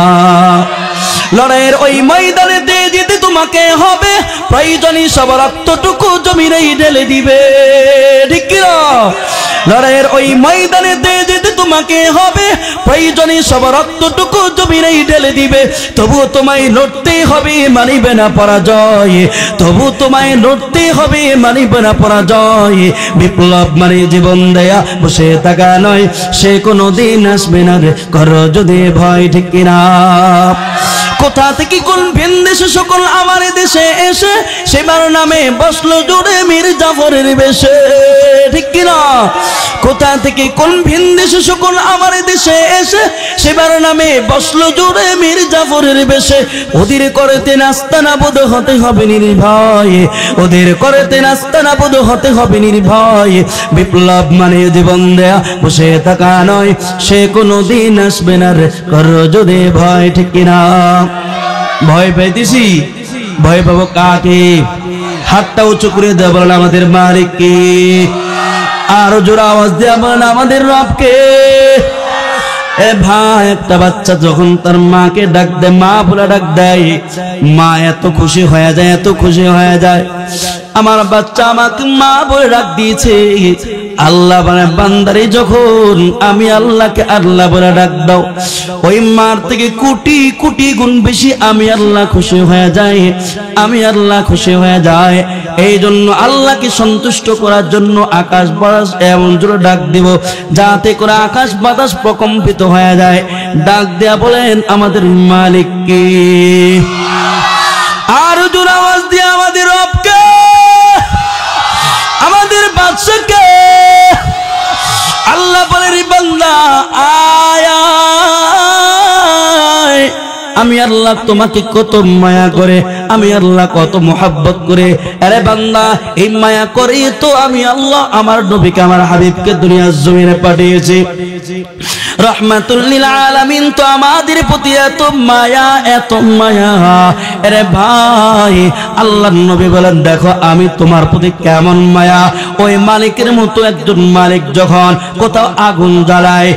লড়াইয়ের ওই ময়দানে দিয়ে যেতে তোমাকে হবে, প্রয়োজনে সব রক্তটুকু জমিনেই ঢেলে দিবে, ঠিক কি না? লড়াইয়ের ওই ময়দানে দিয়ে যেতে তোমাকে হবে, প্রয়োজনে সব রক্তটুকু জমিনেই ঢেলে দিবে, তবু তোমায় লড়তে হবে, মানিবে না পরাজয়, তবু তোমায় লড়তে হবে, মানিবে না পরাজয়। বিপ্লব মানে জীবন দেয়া, বসে থাকা নয়, সে কোনো দিন আসবে না রে, করো যদি ভয়, ঠিক কিনা? কোথা থেকে কোন ভিন দেশে সকল আমার দেশে এসে সেবার নামে বসলো জুড়ে মীর জাফরের বেশে, ঠিক কিনা? কোথা থেকে কোন ভিন দেশে সকল আমার দেশে এসে সেবার নামে বসলো জুড়ে মীর জাফরের বেশে। ওদের করতে নাস্তানাবুদ হতে হবে নির্ভয়, ওদের করতে নাস্তানাবুদ হতে হবে নির্ভয়। বিপ্লব মানে জীবন দেয়া, বসে থাকা নয়, সে কোনো দিন আসবে না রে, করো যদি ভয়, ঠিক কিনা? ভয় পাইতেছি, ভয় পাবো কাকে? হাতটা উঁচু করে দেওয়া বলেন আমাদের মালিককে, আরো জোরে আওয়াজ দেওয়া বলেন আমাদের রবকে। এ ভাই, একটা বাচ্চা যখন তার মাকে ডাক দেয়, মা বলে ডাক দেয়, মা এত খুশি হয়ে যায়, এত খুশি হয়ে যায়, আমার বাচ্চা আমাকে মা বলে ডাক দিয়েছে। আল্লাহ বলে, বান্দারে যখন আমি আল্লাহকে আল্লাহ বলে ডাক দাও, ওই মার থেকে কোটি কোটি গুণ বেশি আমি আল্লাহ খুশি হয়ে যায়, আমি আল্লাহ খুশি হয়ে যায়। এই জন্য আল্লাহকে সন্তুষ্ট করার জন্য আকাশ বাতাস এমন জোরে ডাক দিব যাতে করে আকাশ বাতাস প্রকম্পিত হয়ে যায়। ডাক দেয়া বলেন আমাদের মালিককে, আর জোরে আওয়াজ দিয়ে আমাদের রবকে, আমাদের বাদশাকে। আল্লাহ বলেন, বান্দা আয়, আমি আল্লাহ তোমাকে কত মায়া করে, আমি আল্লাহ কত মোহাব্বত করে। আরে বান্দা, এই মায়া করে তো আমি আল্লাহ আমার নবীকে, আমার হাবিবকে দুনিয়ার জমিনে পাঠিয়েছি। রহমাতুল লিল আলামিন তো আমাদের প্রতি এত মায়া, এত মায়া। আরে ভাই, আল্লাহর নবী বলেন, দেখো আমি তোমার প্রতি কেমন মায়া। ওই মালিকের মতো একজন মালিক যখন কোথাও আগুন জ্বালায়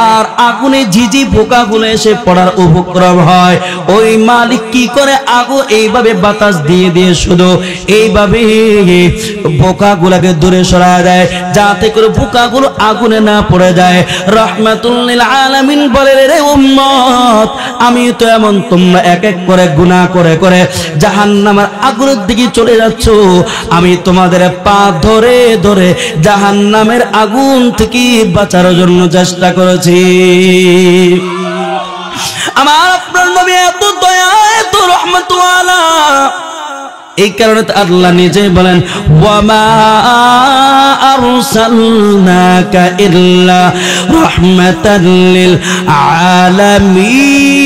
আর আগুনে ঝিঝি পোকাগুলো এসে পড়ার উপক্রম হয়, ওই মালিক কি করে? আগুন এইভাবে বাতাস দিয়ে দিয়ে শুধু এইভাবে পোকাগুলোকে দূরে সরায় দেয় যাতে করে পোকাগুলো আগুনে না পড়ে যায়। রহমাতুল লিল আলামিন বলে, রে উম্মত, আমি তো এমন, তোমরা এক এক করে গুনাহ করে করে জাহান্নামের আগুনের দিকে চলে যাচ্ছ, আমি তোমাদের পা ধরে ধরে জাহান্নামের আগুন থেকে বাঁচার জন্য চেষ্টা করেছি। আমার আপনার নবী এত দয়া, এত রহমতওয়ালা, এই কারণে আল্লাহ নিজে বলেন, ওয়ামা আরসালনাকা ইল্লা রাহমাতাল লিল আলামিন।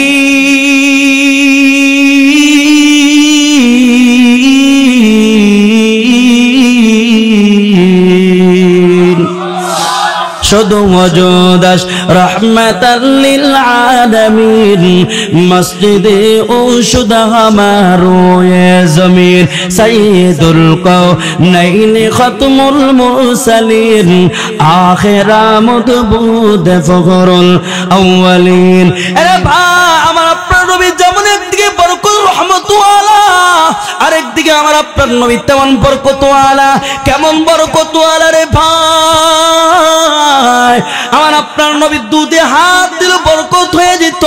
শুধু মজুদাস রহমাতাল লিল আলামিন, মসজিদে ওষুধ হামারো এ জমিন, সাইয়্যিদুল কাওনাইন খাতমুল মুরসালিন, আখিরা মদবুদ ফখরুল আউয়ালিন। আরে ভাই, আমার আপনার নবী যেমন একদিকে বরকত রহমতওয়ালা, আরেকদিকে আমার আপনার নবী তেমন বরকতওয়ালা। কেমন বরকতওয়ালা রে ভাই! আমার আপনার নবী দুধে হাত দিল বরকত হয়ে যেত,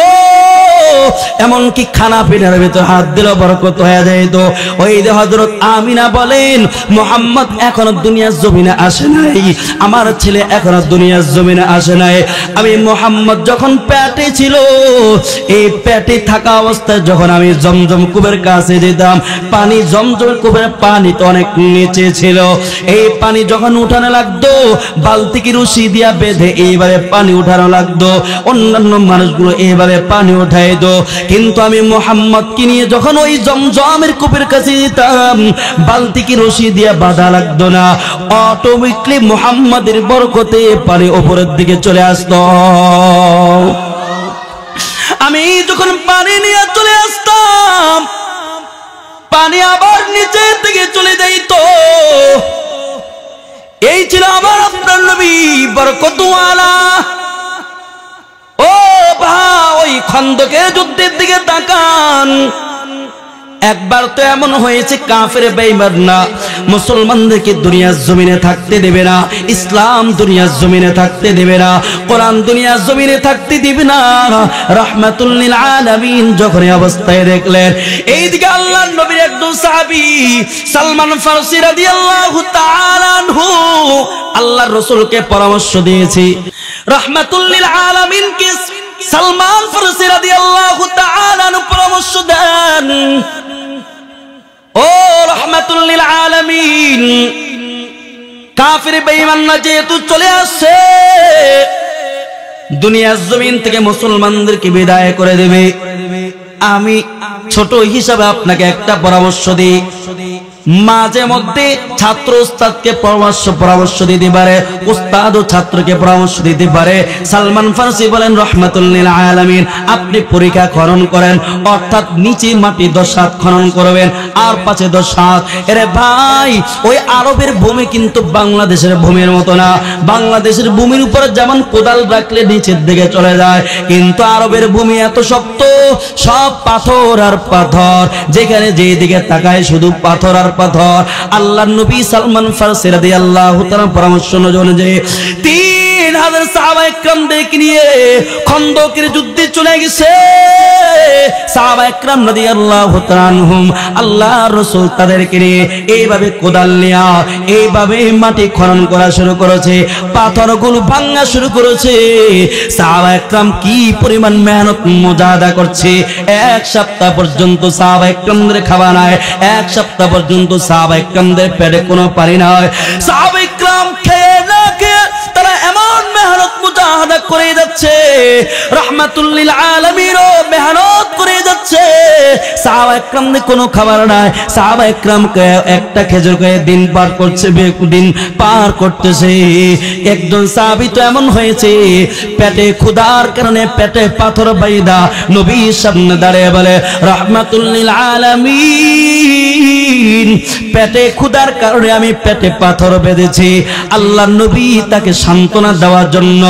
এমনকি খানা পিনার ভিতর হাত দিল বরকত হয়ে যেত। ওই যে হযরত আমিনা বলেন, মুহাম্মদ এখনো দুনিয়ার জমিনে আসে নাই, আমার ছেলে এখনো দুনিয়ার জমিনে আসে নাই। আমি মুহাম্মদ যখন পেটে ছিল, এই পেটে থাকা অবস্থায় যখন আমি জমজম কূপের কাছে যেতাম, পানি জমজমের কূপের পানি তো অনেক নিচে ছিল, এই পানি যখন উঠানো লাগতো, বালতিকে রশি দিয়া বেঁধে এইভাবে পানি উঠানো লাগতো, অন্যান্য মানুষগুলো এইভাবে পানি উঠাইত। কিন্তু আমি মুহাম্মদকে নিয়ে যখন ওই জমজমের কূপের কাছে যেতাম, বালতিকে রশি দিয়া বাঁধা লাগতো না, অটোমেটিকলি মুহাম্মদের বরকতে পানি উপরের দিকে চলে আসতো। আমি যখন পানি নিয়ে চলে আসতাম, পানি আবার নিচের দিকে চলে যাইত। এই ছিল আমার আপনার নবী বরকতওয়ালা। ও ভাই, ওই খন্দকের যুদ্ধের দিকে তাকান। একবার তো এমন হয়েছে কাফের বেঈমানরা মুসলমানদেরকে দুনিয়ার জমিনে থাকতে দেবে না, ইসলাম দুনিয়ার জমিনে থাকতে দেবে না, কোরআন দুনিয়ার জমিনে থাকতে দিবে না। রাহমাতুল লিল আলামিন যখন এই অবস্থায় দেখলেন, এইদিকে আল্লাহর নবীর একজন সাহাবী সালমান ফারসি রাদিয়াল্লাহু তাআলা আনহু আল্লাহর রাসূলকে পরামর্শ দিয়েছে। রাহমাতুল লিল আলামিনকে সালমান ফারসি রাদিয়াল্লাহু তাআলা আনহু পরামর্শ দেন, ও রাহমাতুল লিল আলামিন, কাফির বেঈমানরা যেহেতু চলে আসছে, দুনিয়ার জমিন থেকে মুসলমানদেরকে বিদায় করে দেবে, আমি ছোট হিসাবে আপনাকে একটা পরামর্শ দিই। মাঝে মধ্যে ছাত্র উস্তাদকে পরামর্শ দিতে পারে, উস্তাদ ও ছাত্রকে পরামর্শ দিতে পারে। সালমান ফারসি বলেন, রাহমাতুল লিল আলামিন, আপনি পরীক্ষা খনন করেন, অর্থাৎ নিচে মাটি 10 হাত খনন করবেন আর পাশে 10 হাত। এরে ভাই, ওই আরবের ভূমি কিন্তু বাংলাদেশের ভূমির মতো না। বাংলাদেশের ভূমির উপরে যেমন কোদাল রাখলে নিচের দিকে চলে যায়, কিন্তু আরবের ভূমি এত শক্ত, সব পাথর আর পাথর, যেখানে যেদিকে তাকায় শুধু পাথর আর পাথর। আল্লাহর নবী সালমান ফারসি রাদিয়াল্লাহু তাআলা পরামর্শ অনুযায়ী 3000 সাহাবায়ে কেরামদেরকে নিয়ে খন্দকের যুদ্ধে চলে গেছে। সাহাবায়ে কেরাম রাদিয়াল্লাহু তাআলা আনহুম আল্লাহর রাসূল তাদেরকে নিয়ে এইভাবে কোদাল নিয়ে এইভাবে মাটি খনন করা শুরু করেছে, পাথরগুলো ভাঙা শুরু করেছে। সাহাবায়ে কেরাম কি পরিমাণ মেহনত মুজাহাদা করছে। 1 সপ্তাহ পর্যন্ত সাহাবায়ে কেরামদের খাওয়া নাই, 1 সপ্তাহ পর্যন্ত সাহাবায়ে কেরামদের পেটে কোনো পানি নাই। সাহাবায়ে কেরাম খেয়ে না খেয়ে তারা এমন মেহনত মুজাহাদা করে যাচ্ছে, রাহমাতুল লিল আলামিনও মেহনত করে যাচ্ছে। সাহাবায়ে কেরামদের কোনো খাবার নাই, সাহাবায়ে কেরাম একটা খেজুর খেয়ে দিন পার করতেছে। একজন সাহাবী তো এমন হয়েছে, পেটে ক্ষুধার কারণে পেটে পাথর বাইদা নবীর সামনে দাঁড়িয়ে বলে, রাহমাতুল লিল আলামিন, পেটে ক্ষুধার কারণে আমি পেটে পাথর বেঁধেছি। আল্লাহর নবী তাকে সান্ত্বনা দেওয়ার জন্য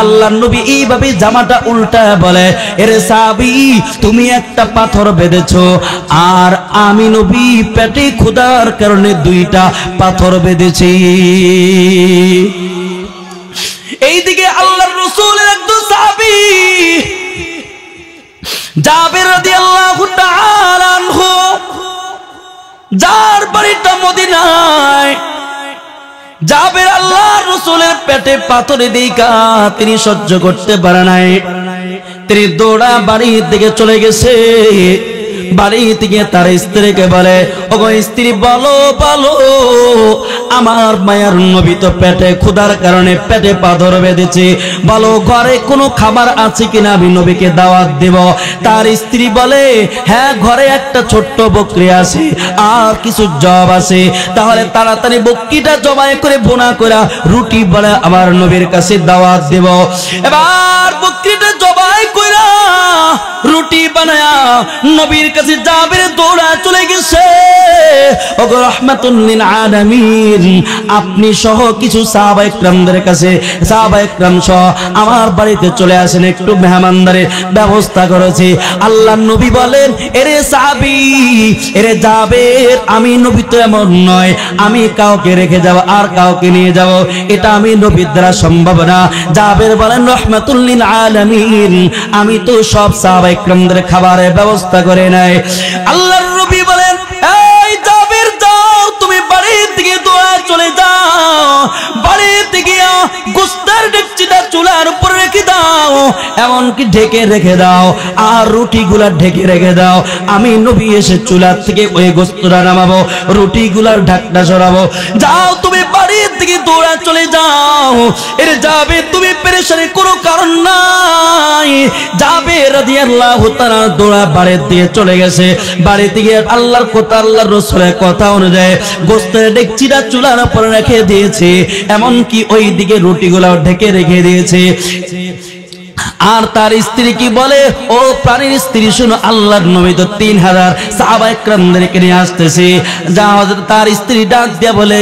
আল্লাহর নবী এইভাবে জামাটা উল্টা বলে, এরে সাহাবী, তুমি একটা পাথর বেঁধেছো, আর আমি নবী পেটে ক্ষুধার কারণে 2টা পাথর বেঁধেছি। এইদিকে আল্লাহর রাসূলের একজন সাহাবী জাবের রাদিয়াল্লাহু তাআলা আনহু, যার বাড়িটা মদিনায়, জাবের আল্লাহর রাসূলের পেটে পাথরে দিকা তিনি সহ্য করতে পারে নাই, তিনি দৌড়া বাড়ির দিকে চলে গেছে। বাড়ি থেকে তার স্ত্রীকে বলে, ওগো স্ত্রী, বলো বলো, আমার মায়ের নবী তো পেটে ক্ষুধার কারণে পেটে পাথর বেঁধেছে, বলো ঘরে কোনো খাবার আছে কিনা, আমি নবীকে দাওয়াত দেব। তার স্ত্রী বলে, হ্যাঁ, ঘরে একটা ছোট্ট বকরি আছে আর কিছু জব আছে, তাহলে তাড়াতাড়ি বকরিটা জবাই করে বোনা করে রুটি বলে আমার নবীর কাছে দাওয়াত দেব। এবার বকরিটা জবাই করে রুটি বানায়া নবীর কাছে জাবের দৌড়া চলে গেছে। ওগো রাহমাতুল লিল আলামিন, আপনি সহ কিছু সাহাবায়ে কেরামদের কাছে, সাহাবায়ে কেরাম সহ আমার বাড়িতে চলে আসেন, একটু মেহমানদারির ব্যবস্থা করেছি। আল্লাহর নবী বলেন, এরে সাহাবী, এরে জাবের, আমি নবী তো এমন নয় আমি কাউকে রেখে যাব আর কাউকে নিয়ে যাব, এটা আমি নবীর দ্বারা সম্ভব না। জাবের বলেন, রাহমাতুল লিল আলামিন, আমি তো সব সাহাবায়ে কেরামদের খাবারের ব্যবস্থা করে নাই। আল্লাহর নবী বলেন, এই জাবের, যাও তুমি বাড়ির দিকে দৌড়া চলে যাও, বাড়ির দিকে গোস্তের ডেকচিটা চুলার উপর রেখে দাও, এমনকি ঢেকে রেখে দাও, আর রুটিগুলা ঢেকে রেখে দাও। আমি নবী এসে চুলার থেকে ওই গোস্তটা নামাবো, রুটিগুলার ঢাকনা সরাবো। যাও তুমি বাড়ির দিকে দৌড়া চলে যাও। এর যাবে, তুমি পেরেশানির কোনো কারণ নাই। যাবে রাদিয়াল্লাহু তাআলা দৌড়া বাড়ির দিকে চলে গেছে। বাড়ি থেকে আল্লাহর কথা, আল্লাহর রাসূলের কথা অনুযায়ী গোস্তের ডেকচিটা চুলার উপর রেখে দিয়েছে, এমনকি ওই দিকে রুটিগুলাও ঢেকে রেখে দিয়েছে। আর তার স্ত্রী কি বলে, ও প্রাণীর স্ত্রী শুনো, আল্লাহর নবী তো 3000 সাহাবায়ে কেরামদেরকে নিয়ে আসতেছে। তার স্ত্রী ডাক দিয়া বলে,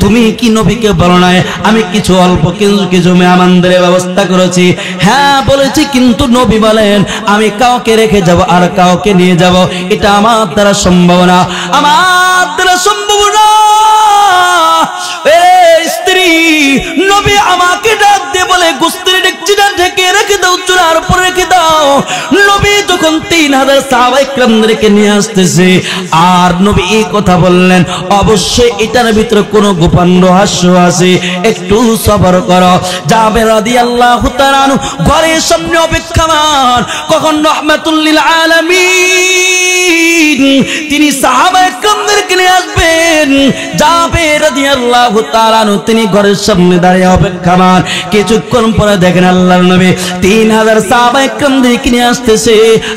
তুমি কি নবীকে বলো না আমি কিছু অল্প কিছু মেহমানদের ব্যবস্থা করেছি? হ্যাঁ বলেছি, কিন্তু নবী বলেন আমি কাউকে রেখে যাব আর কাউকে নিয়ে যাব, এটা আমার দ্বারা সম্ভব না, আমার দ্বারা সম্ভব না। স্ত্রী নবী আমাকে ডাক দিয়ে বলে, গোস্তের ডেকচিটা ঢেকে রেখে দাও, চুলার উপর রেখে দাও। নবী যখন 3000 সাহাবায়ে কেরামদেরকে নিয়ে আসতেছে, আর নবী এই কথা বললেন, অবশ্যই এটার ভিতরে কোনো গোপন রহস্য আছে, একটু সবর করো। জাবের রাদিয়াল্লাহু তাআলা ঘরের সামনে অপেক্ষমান, কখন রাহমাতুল লিল আলামিন তিনি সাহাবায়ে কেরামদেরকে নিয়ে আসবেন। জাবের রাদিয়াল্লাহু তাআলা তিনি ঘরের সামনে দাঁড়িয়ে অপেক্ষমান। কিছুক্ষণ পরে দেখেন আল্লাহর নবী 3000 সাহাবায়ে কেরামদেরকে নিয়ে আসতেছে।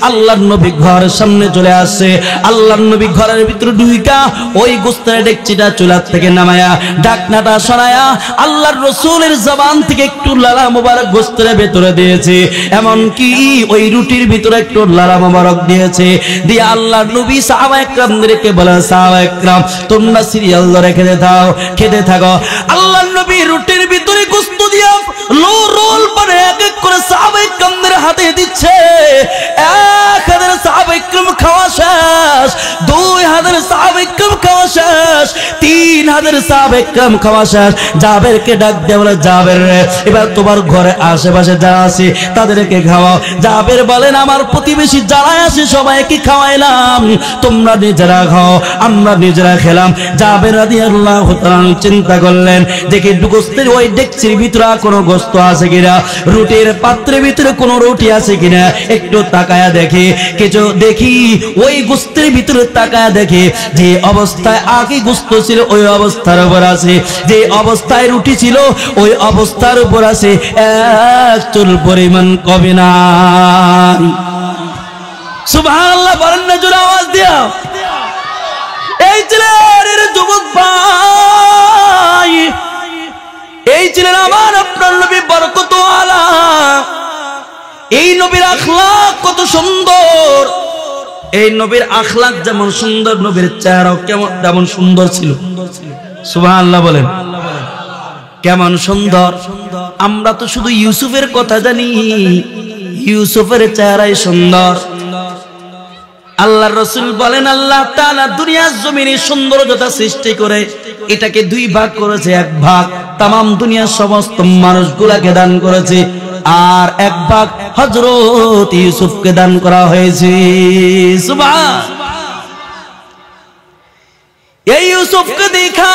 আল্লাহর নবী ঘরের সামনে চলে আসছে। আল্লাহর নবী ঘরের ভিতরে ঢুইকা ওই গোস্তের ডেকচিটা চুলার থেকে নামায়া ঢাকনাটা সরায়া আল্লাহর রাসূলের জবান থেকে একটু লালা মোবারক গোস্তের ভিতরে দিয়েছে, এমন কি ওই রুটির ভিতরে একটু লালা মোবারক দিয়েছে। দিয়ে আল্লাহর নবী সাহাবায়ে কেরামদেরকে বলেন, সাহাবায়ে কেরাম তোমরা সিরিয়াল ধরে খেতে থাকো। আল্লাহর নবী রুটির ভিতরে গোস্ত দিয়া রোল করে এক এক করে সাহাবায়ে কেরামদের হাতে দিচ্ছে। 1000 সাহাবায়ে কেরাম খাওয়া শেষ, 2000 সাহাবায়ে কেরাম খাওয়া শেষ, 3000 সাহাবায়ে কেরাম খাওয়া শেষ। জাবেরকে ডাক দিয়ে বলে, জাবের রে এবার তোমার ঘরে আশেপাশে যারা আছে তাদেরকে খাওয়াও। জাবের বলেন, আমার প্রতিবেশী যারা আছে সবাইকে খাওয়াইলাম, তোমরা নিজেরা খাও, আমরা নিজেরা খেলাম। জাবের রাদিয়াল্লাহু তাআলা চিন্তা করলেন, দেখি গোস্তের ওই ডেকচির ভিতরে কোনো গোস্ত আছে কিনা, রুটির পাত্রের ভিতরে কোনো রুটি আছে কিনা, একটু তাকায়া দেখি। কিছু দেখি ওই গোস্তের ভিতরে তাকায়া দেখি যে অবস্থায় আগে গোস্ত ছিল ওই অবস্থার উপর আছে, যে অবস্থায় রুটি ছিল ওই অবস্থার উপর আছে, এক চুল পরিমাণ কমে না। সুবহানাল্লাহ বলেন না জোরে আওয়াজ দিয়া। এই ছিলেন যুবক ভাই, এই ছিলেন আমার আপনার নবী বরকত আলা। এই নবীর আখলাক কত সুন্দর, এই নবীর আখলাক যেমন সুন্দর, নবীর চেহারাও তেমন সুন্দর ছিল। সুবহানাল্লাহ বলেন, কেমন সুন্দর। আমরা তো শুধু ইউসুফের কথা জানি, ইউসুফের চেহারাই সুন্দর। আল্লাহর রাসূল বলেন, আল্লাহ তাআলা দুনিয়ার জমিনে সৌন্দর্যতা সৃষ্টি করে এটাকে 2 ভাগ করেছে। এক ভাগ तमाम দুনিয়ার সমস্ত মানুষগুলোকে দান করেছে, আর এক ভাগ হযরত ইউসুফকে দান করা হয়েছে। সুবহান। এই ইউসুফকে দেখা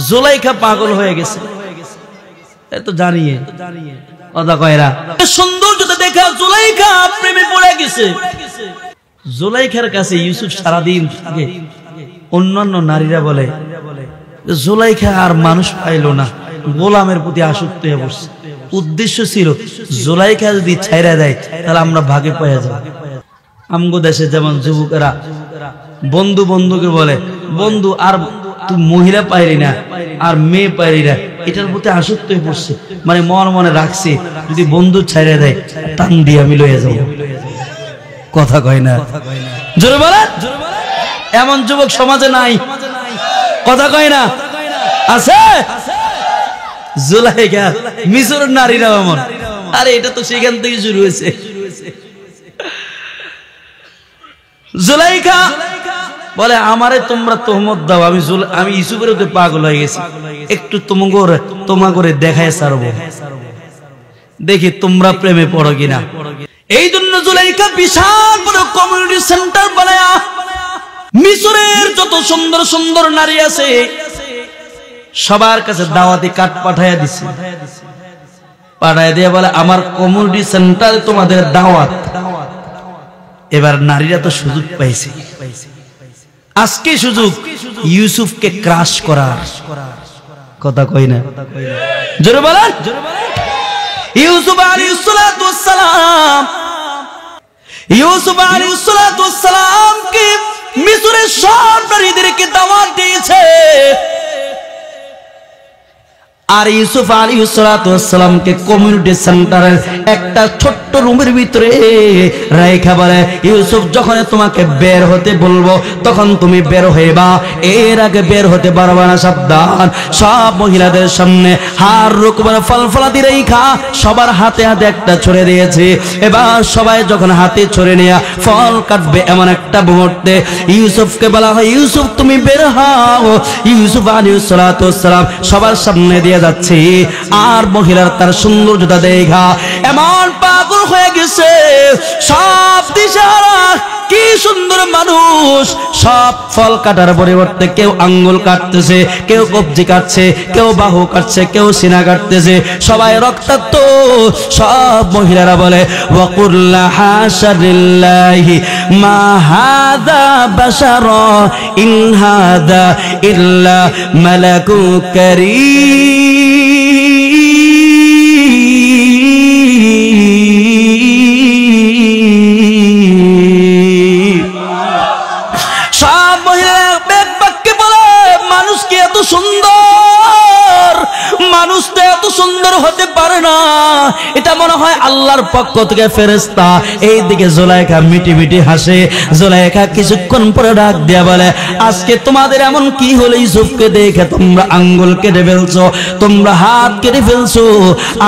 জুলাইখা পাগল হয়ে গেছে, এ তো জানিয়ে কথা কয়রা। সৌন্দর্যতা দেখা জুলাইখা প্রেমে পড়ে গেছে। জুলাইখার কাছে ইউসুফ সারাদিন থাকে। অন্যান্য নারীরা বলে জুলাইখা আর মানুষ পাইল না, গোলামের প্রতি আসক্ত হয়ে পড়ছে। উদ্দেশ্য ছিল জুলাইখা যদি ছাইরা দেয় তাহলে আমরা ভাগে পাওয়া যাব। আমগো দেশে যেমন যুবকেরা বন্ধু বন্ধুকে বলে, বন্ধু আর তুই মহিলা পাইলি না আর মেয়ে পাইলি না, এটার প্রতি আসক্ত হয়ে পড়ছে। মানে মনে রাখছে যদি বন্ধু ছাইরা দেয় টান দিয়ে আমি লইয়া যাবো। কথা কয় না, জোরে বলেন। এমন যুবক সমাজে নাই, কথা কয় না, আছে। জুলাইখা মিশরের নারীরা এমন। আরে এটা তো সেখান থেকে শুরু হয়েছে। জুলাইখা বলে, আমারে তোমরা তোহমত দাও, আমি ইউসুফের ওকে পাগল হয়ে গেছি, একটু তোমাকে দেখায় ছাড়বো, দেখি তোমরা প্রেমে পড়ো কিনা। এই জন্য জুলাইখা বিশাল বড় কমিউনিটি সেন্টার বানায়া মিশরের যত সুন্দর সুন্দর নারী আছে সবার কাছে দাওয়াতি কার্ড পাঠাইয়া দিছে। পাঠাইয়া দিয়ে বলে, আমার কমিউনিটি সেন্টারে তোমাদের দাওয়াত। এবার নারীরা তো সুযোগ পাইছে, আজকে সুযোগ ইউসুফকে ক্রাশ করার। কথা কই না, জোরে বলেন। ইউসুফ আলাইহিস সালাম, ইউসুফ আলাইহিস সালাম কে মিশরের সব নারীদেরকে দাওয়াত দিয়েছে। আর ইউসুফ আলাইহিস সালাতু ওয়াস সালামকে কমিউনিটি সেন্টারের একটা ছোট্ট রুমের ভিতরে রাইখা বলে, ইউসুফ যখন তোমাকে বের হতে বলবো তখন তুমি বের হইবা, এর আগে বের হতে পারবা না, সাবধান। সব মহিলাদের সামনে হার রকমের ফলফলাদি রেখা সবার হাতে হাতে একটা ছড়ে দিয়েছে। এবার সবাই যখন হাতে ছড়ে নিয়ে ফল কাটবে এমন একটা মুহূর্তে ইউসুফকে বলা হয়, ইউসুফ তুমি বের হও। ইউসুফ আলাইহিস সালাতু ওয়াস সালাম সবার সামনে দিয়ে যাচ্ছে, আর মহিলার তার সৌন্দর্যতা দেখা এমন পাগল হয়ে গেছে, সব দিশারা কি সুন্দর মানুষ। সব ফল কাটার পরিবর্তে কেউ আঙ্গুল কাটতেছে, কেউ কবজি কাটছে, কেউ বাহু কাটছে, কেউ সিনা কাটতেছে, সবাই রক্তাক্ত। সব মহিলারা বলে ওয়াকুল্লা হাশা লিল্লাহি মা হাযা বাশারা ইন হাযা ইল্লা মালাকুন কারীম। সব মহিলারা এক বাক্যে বলে, মানুষ কি এত সুন্দর? মানুষ তো এত সুন্দর হতে পারে না, এটা মনে হয় আল্লাহর পক্ষ থেকে ফেরেশতা। এইদিকে জুলাইখা মিটি মিটি হাসে। জুলাইখা কিছুক্ষণ পরে ডাক দিয়া বলে, আজকে তোমাদের এমন কি হলো? ইউসুফকে দেখে তোমরা আঙ্গুল কেটে ফেলছো, তোমরা হাত কেটে ফেলছো।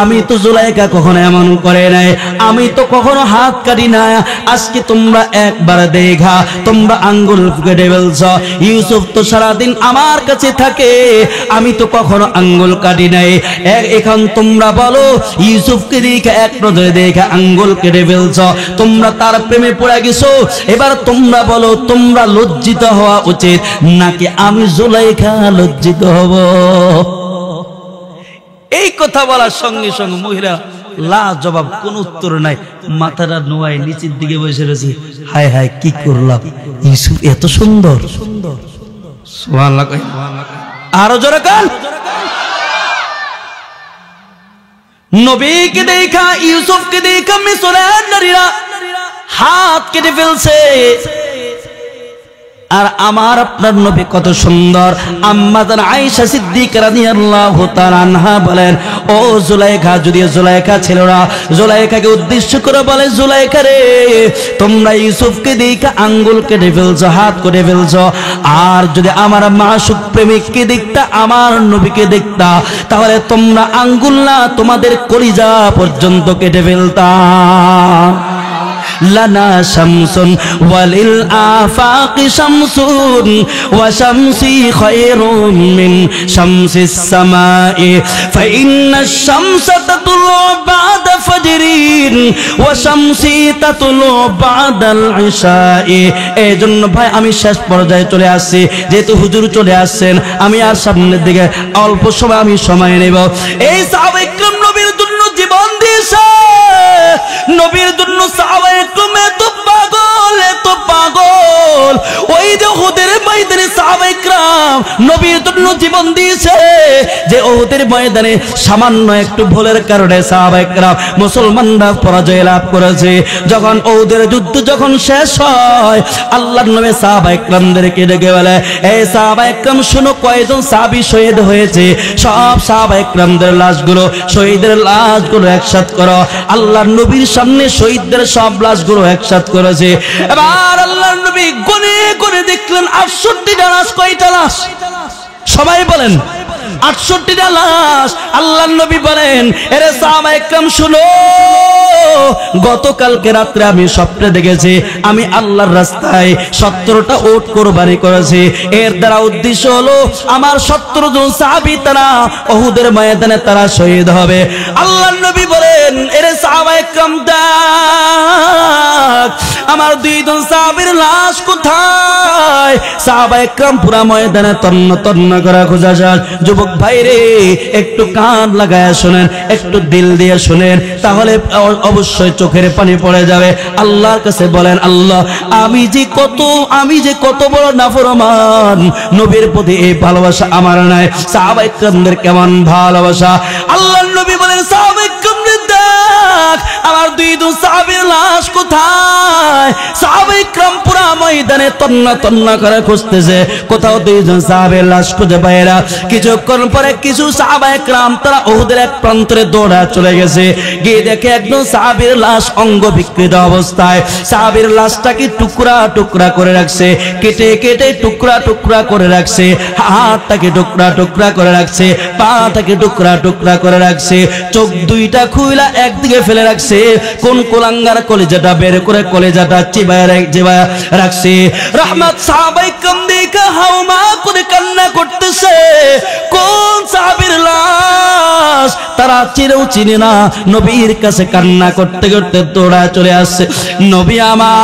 আমি তো জুলাইখা কখনো এমন করে নাই, আমি তো কখনো হাত কাটি না। আজকে তোমরা একবার দেখা তোমরা আঙ্গুল কেটে ফেলছো। ইউসুফ তো সারাদিন আমার কাছে থাকে, আমি তো কখনো আঙ্গুল কাটি নাই। এখন তোমরা বলো, ইউসুফকে দেখে এক নজরে দেখে আঙ্গুল কেটে ফেলছো, তোমরা তার প্রেমে পড়ে গেছো। এবার তোমরা বলো, তোমরা লজ্জিত হওয়া উচিত নাকি আমি জুলাইখা লজ্জিত হব? এই কথা বলার সঙ্গে সঙ্গে মহিলা লা জবাব, কোন উত্তর নাই, মাথাটা নোয়াই নিচের দিকে বসে রয়েছে। হায় হায় কি করলাম, ইউসুফ এত সুন্দর। সুবহানাল্লাহ। আরো জোরে কান। নবীকে দেখা ইউসুফকে দেখা মিসরের নারীরা হাত কেটে ফেলছে। আর আমার আপনার নবী কত সুন্দর। আম্মা জান আয়েশা সিদ্দিকা রাদিয়াল্লাহু তাআলা আনহা বলেন, ও জুলাইখা, যদি জুলাইখা ছিল না, জুলাইখাকে উদ্দেশ্য করে বলে, জুলাইখা রে, তোমরা ইউসুফকে দেখে আঙ্গুল কেটে ফেলছো, হাত কেটে ফেলছো। আর যদি আমার মাসুক প্রেমিককে দেখতা, আমার নবীকে দেখতা, তাহলে তোমরা আঙ্গুল না, তোমাদের কলিজা পর্যন্ত কেটে ফেলতা। লানা শামসুন ওয়ালিল আফাকি শামসুন ওয়া শামসি খায়রুম মিন শামসিস সামাই ফাইন্নাশ শামসা তাতলু বা'দা ফাজরিন ওয়া শামসি তাতলু বা'দাল ইশাই। এইজন্য ভাই আমি শেষ পর্যায়ে চলে আসছি, যেহেতু হুজুর চলে আসছেন, আমি আর সামনের দিকে অল্প সময় আমি সময় নেব। এই সাহাবায়ে কিরাম নবীর জন্য জীবন দিয়েছে, নবীর জন্য সাহাবায়ে কিরাম এত পাগল, এত পাগল। ওই যে উহুদের ময়দানে সাহাবায়ে কিরাম নবীর জন্য জীবন দিয়েছে, যে উহুদের ময়দানে সামান্য একটু ভুলের কারণে সাহাবায়ে কিরাম মুসলমানরা পরাজয় লাভ করেছে। যখন উহুদের যুদ্ধ যখন শেষ হয়, আল্লাহর নবী সাহাবায়ে কিরামদেরকে ডেকে বলে, এই সাহাবায়ে কিরাম শুনো, কয়জন সাহাবী শহীদ হয়েছে, সব সাহাবায়ে কিরামদের লাশগুলো, শহীদের লাশগুলো একসাথে করো। আল্লাহর নবীর সামনে শহীদদের সব লাশগুলো একসাথে করেছে। এবার আল্লাহর নবী গুনে গুনে দেখলেন 68টা লাশ। কয়টা লাশ? সবাই বলেন 68টা লাশ। আল্লাহর নবী বলেন, এরে সাহাবায়ে কিরাম শুনো, গতকালকে রাত্রে আমি স্বপ্নে দেখেছি আমি আল্লাহর রাস্তায় 17টা উট কুরবানি করেছি। এর দ্বারা উদ্দেশ্য হলো আমার 17 জন সাহাবী তারা উহুদের ময়দানে তারা শহীদ হবে। আল্লাহর নবী বলেন, এরে সাহাবায়ে কিরাম দেখ, আমার 2 জন সাহাবীর লাশ কোথায়? সাহাবায়ে কিরাম পুরা ময়দানে তন্ন তন্ন করে খোঁজা যায়। যুবক ভাই রে, একটু কান লাগায় শুনেন, একটু দিল দিয়ে শুনেন, তাহলে অবশ্যই চোখের পানি পড়ে যাবে। আল্লাহর কাছে বলেন, আল্লাহ আমি যে কত বড় নাফরমান, নবীর প্রতি এই ভালোবাসা আমার নাই। সাহাবায়ে কিরামদের কেমন ভালোবাসা। আল্লাহর নবী বলেন, সাহাবায়ে কিরামদের দেখ, আমার দুইজন সাহাবীর লাশ কোথায়? সাহাবায়ে کرام পুরা ময়দানে তন্না তন্না করে খুঁজতেছে, কোথাও দুইজন সাহাবীর লাশ খুঁজে পায় না। কিছুক্ষণ পরে কিছু সাহাবায়ে کرام তারা উহুদের এক প্রান্তরে দৌড়া চলে গেছে, গিয়ে দেখে একজন সাহাবীর লাশ অঙ্গ বিকৃত অবস্থায়। সাহাবীর লাশটাকে টুকরা টুকরা করে রাখছে, কেটে কেটে টুকরা টুকরা করে রাখছে, হাতটাকে টুকরা টুকরা করে রাখছে, পাটাকে টুকরা টুকরা করে রাখছে, চোখ দুইটা খুইলা একদিকে ফেলে রাখছে, কোন কোলাঙ্গার কলিজাটা বের করে কলিজাটা চিবায় রাখছে। রহমত সাহাবায়ে کرام দেখে হাওমা করে কান্না করতেছে। কোন সাহাবীর লাশ তারা চিরেও চিনে না, নবীর কাছে কান্না করতে করতে দৌড়া চলে আসছে। নবী আমার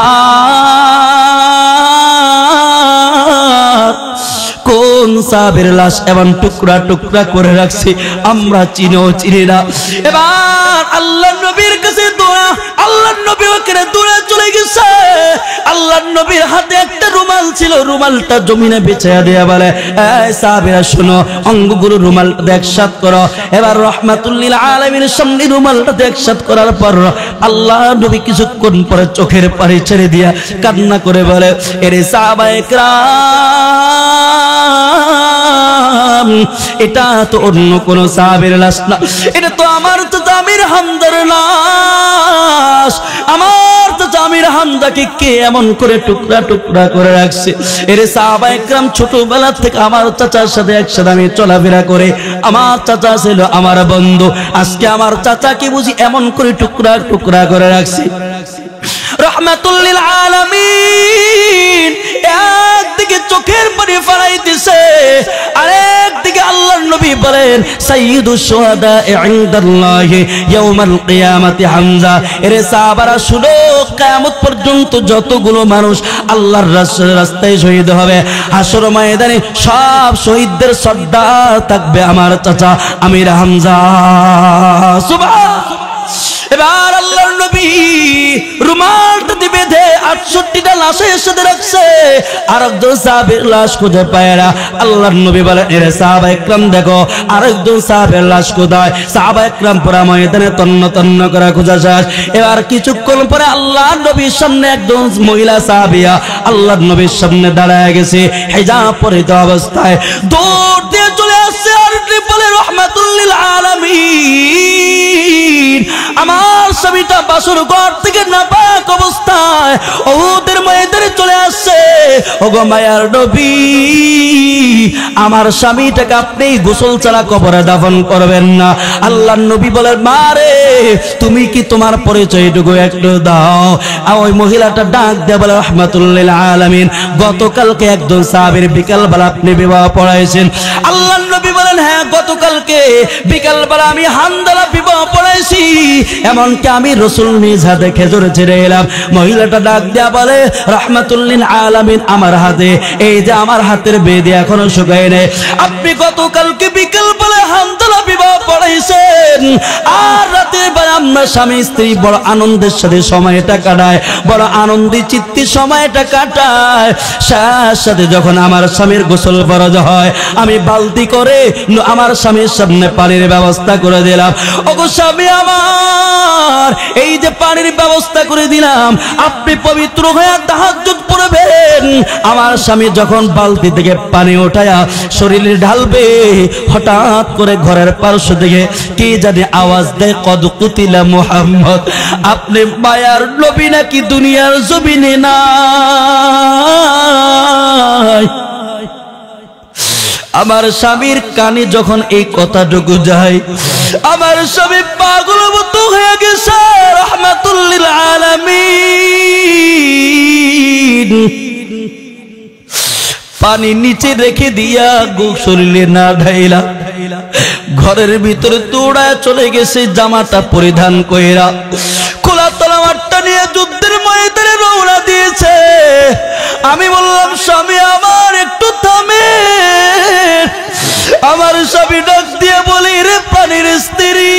কোন সাহাবীর লাশ এমন টুকরা টুকরা করে রাখছে, আমরা চিনেও চিনি না। এবার আল্লাহর নবীর কাছে দৌড়া, আল্লাহর নবী ওখানে দৌড়ে চলে গেছে। আল্লাহর নবীর হাতে একটা রুমাল ছিল, রুমালটা জমিনে বিছায়া দেয়া বলে, এই সাহাবীরা শোনো, অঙ্গগুলো রুমালটা একসাথ করো। এবার রাহমাতুল লিল আলামিনের সামনে রুমালটা একসাথ করার পর আল্লাহর নবী কিছুক্ষণ পরে চোখের পানি ছেড়ে দিয়া কান্না করে বলে, এরে সাহাবায়ে کرام, এটা তো অন্য কোন সাহাবীর লাশ না, এটা তো আমার চাচা আমির হামজার লাশ। আমার চাচা আমির হামজাকে কে এমন করে টুকরা টুকরা করে রাখছে? এরে সাহাবায়ে کرام, ছোটবেলা থেকে আমার চাচার সাথে একসাথে আমি চলাফেরা করে, আমার চাচা ছিল আমার বন্ধু, আজকে আমার চাচাকে বুঝি এমন করে টুকরা টুকরা করে রাখছে। রহমাতুল লিল আলামিন একদিকে চোখের পানি ফেলাইতেছে, আরেকদিকে আল্লাহর নবী বলেন, সাইয়্যিদুশ শুহাদা ইনদাল্লাহি ইয়াউমাল কিয়ামাতি হামজা। এরে সাহাবারা শুনো, কিয়ামত পর্যন্ত যতগুলো মানুষ আল্লাহর রাস্তায় শহীদ হবে, হাসর ময়দানে সব শহীদদের সর্দার থাকবে আমার চাচা আমির হামজা। সুবহানাল্লাহ। এবার আল্লাহর নবী রুমালটা দিয়ে বেঁধে 68টা লাশের সাথে রাখছে, আরেকজন সাহাবীর লাশ খুঁজে পায় না। আল্লাহর নবী বলেন, এরে সাহাবায়ে کرام দেখো আরেকজন সাহাবীর লাশ কোথায়? সাহাবায়ে کرام পুরা ময়দানে তন্ন তন্ন করে খোঁজা শেষ। এবার কিছুক্ষণ পরে আল্লাহর নবীর সামনে একজন মহিলা সাহাবিয়া আল্লাহর নবীর সামনে দাঁড়ায় গেছে, হিজাব পরিহিত অবস্থায় দৌড় দিয়ে চলে আসছে, আর বলে, রাহমাতুল লিল আলামিন, আমার স্বামীটা বাসর ঘর থেকে নাপাক অবস্থায় উহুদের ময়দানে চলে আসছে। ওগো মায়ার নবী, আমার স্বামীটাকে আপনি গোসল ছাড়া কবরে দাফন করবেন না। আল্লাহর নবী বলেন, মারে তুমি কি তোমার পরিচয়টুকু একটু দাও। আর ওই মহিলাটা ডাক দিয়ে বলে, রাহমাতুল লিল আলামিন, গতকালকে একজন সাহাবীর বিকালবেলা আপনি বিবাহ পড়াইছেন। আল্লাহর নবী বলেন, হ্যাঁ গতকালকে বিকালবেলা আমি হানজালা বিবাহ পড়াইছি, এমনকি আমি রাসূল নিজ হাতে খেজুর ছিঁড়ে এলাম। মহিলাটা ডাক দিয়া বলে, রাহমাতুল লিল আলামিন, আমার হাতে এই যে আমার হাতের বেদে এখনো শুকায় নাই, আপনি গতকালকে বিকালবেলা হানজালা বিবাহ পড়াইছেন, আর রাতের বেলা আমরা স্বামী স্ত্রী বড় আনন্দের সাথে সময়টা কাটায়, বড় আনন্দে চিত্তে সময়টা কাটায়। সাথে যখন আমার স্বামীর গোসল ফরজ হয়, আমি বালতি করে আমার স্বামীর সামনে পানির ব্যবস্থা করে দিলাম। ওগো স্বামী আমার, এই যে পানির ব্যবস্থা করে দিলাম, আপনি পবিত্র হয়ে তাহাজ্জুদ পড়বেন। আমার স্বামী যখন বালতি থেকে পানি ওঠায়া শরীরে ঢালবে, হঠাৎ করে ঘরের পার্শ্ব থেকে কে জানে আওয়াজ দেয়, কদ কুতিলা মুহাম্মদ, আপনি মায়ার নবী নাকি দুনিয়ার জমিনে নাই। আমার স্বামীর কানে যখন এই কথাটুকু যায়, আমার স্বামী পাগল মতো হয়ে গেছে। রাহমাতুল লিল আলামিন পানি নিচে রেখে দিয়া শরীরে না ঢাইলা ঘরের ভিতরে দৌড়ায় চলে গেছে, জামাটা পরিধান কইরা খোলা তলোয়ারটা নিয়ে যুদ্ধের ময়দানে রওনা দিয়েছে। আমি বললাম, স্বামী আমার একটু থামে। আমার স্বামী ডাক দিয়ে বলি, রে পানির স্ত্রী,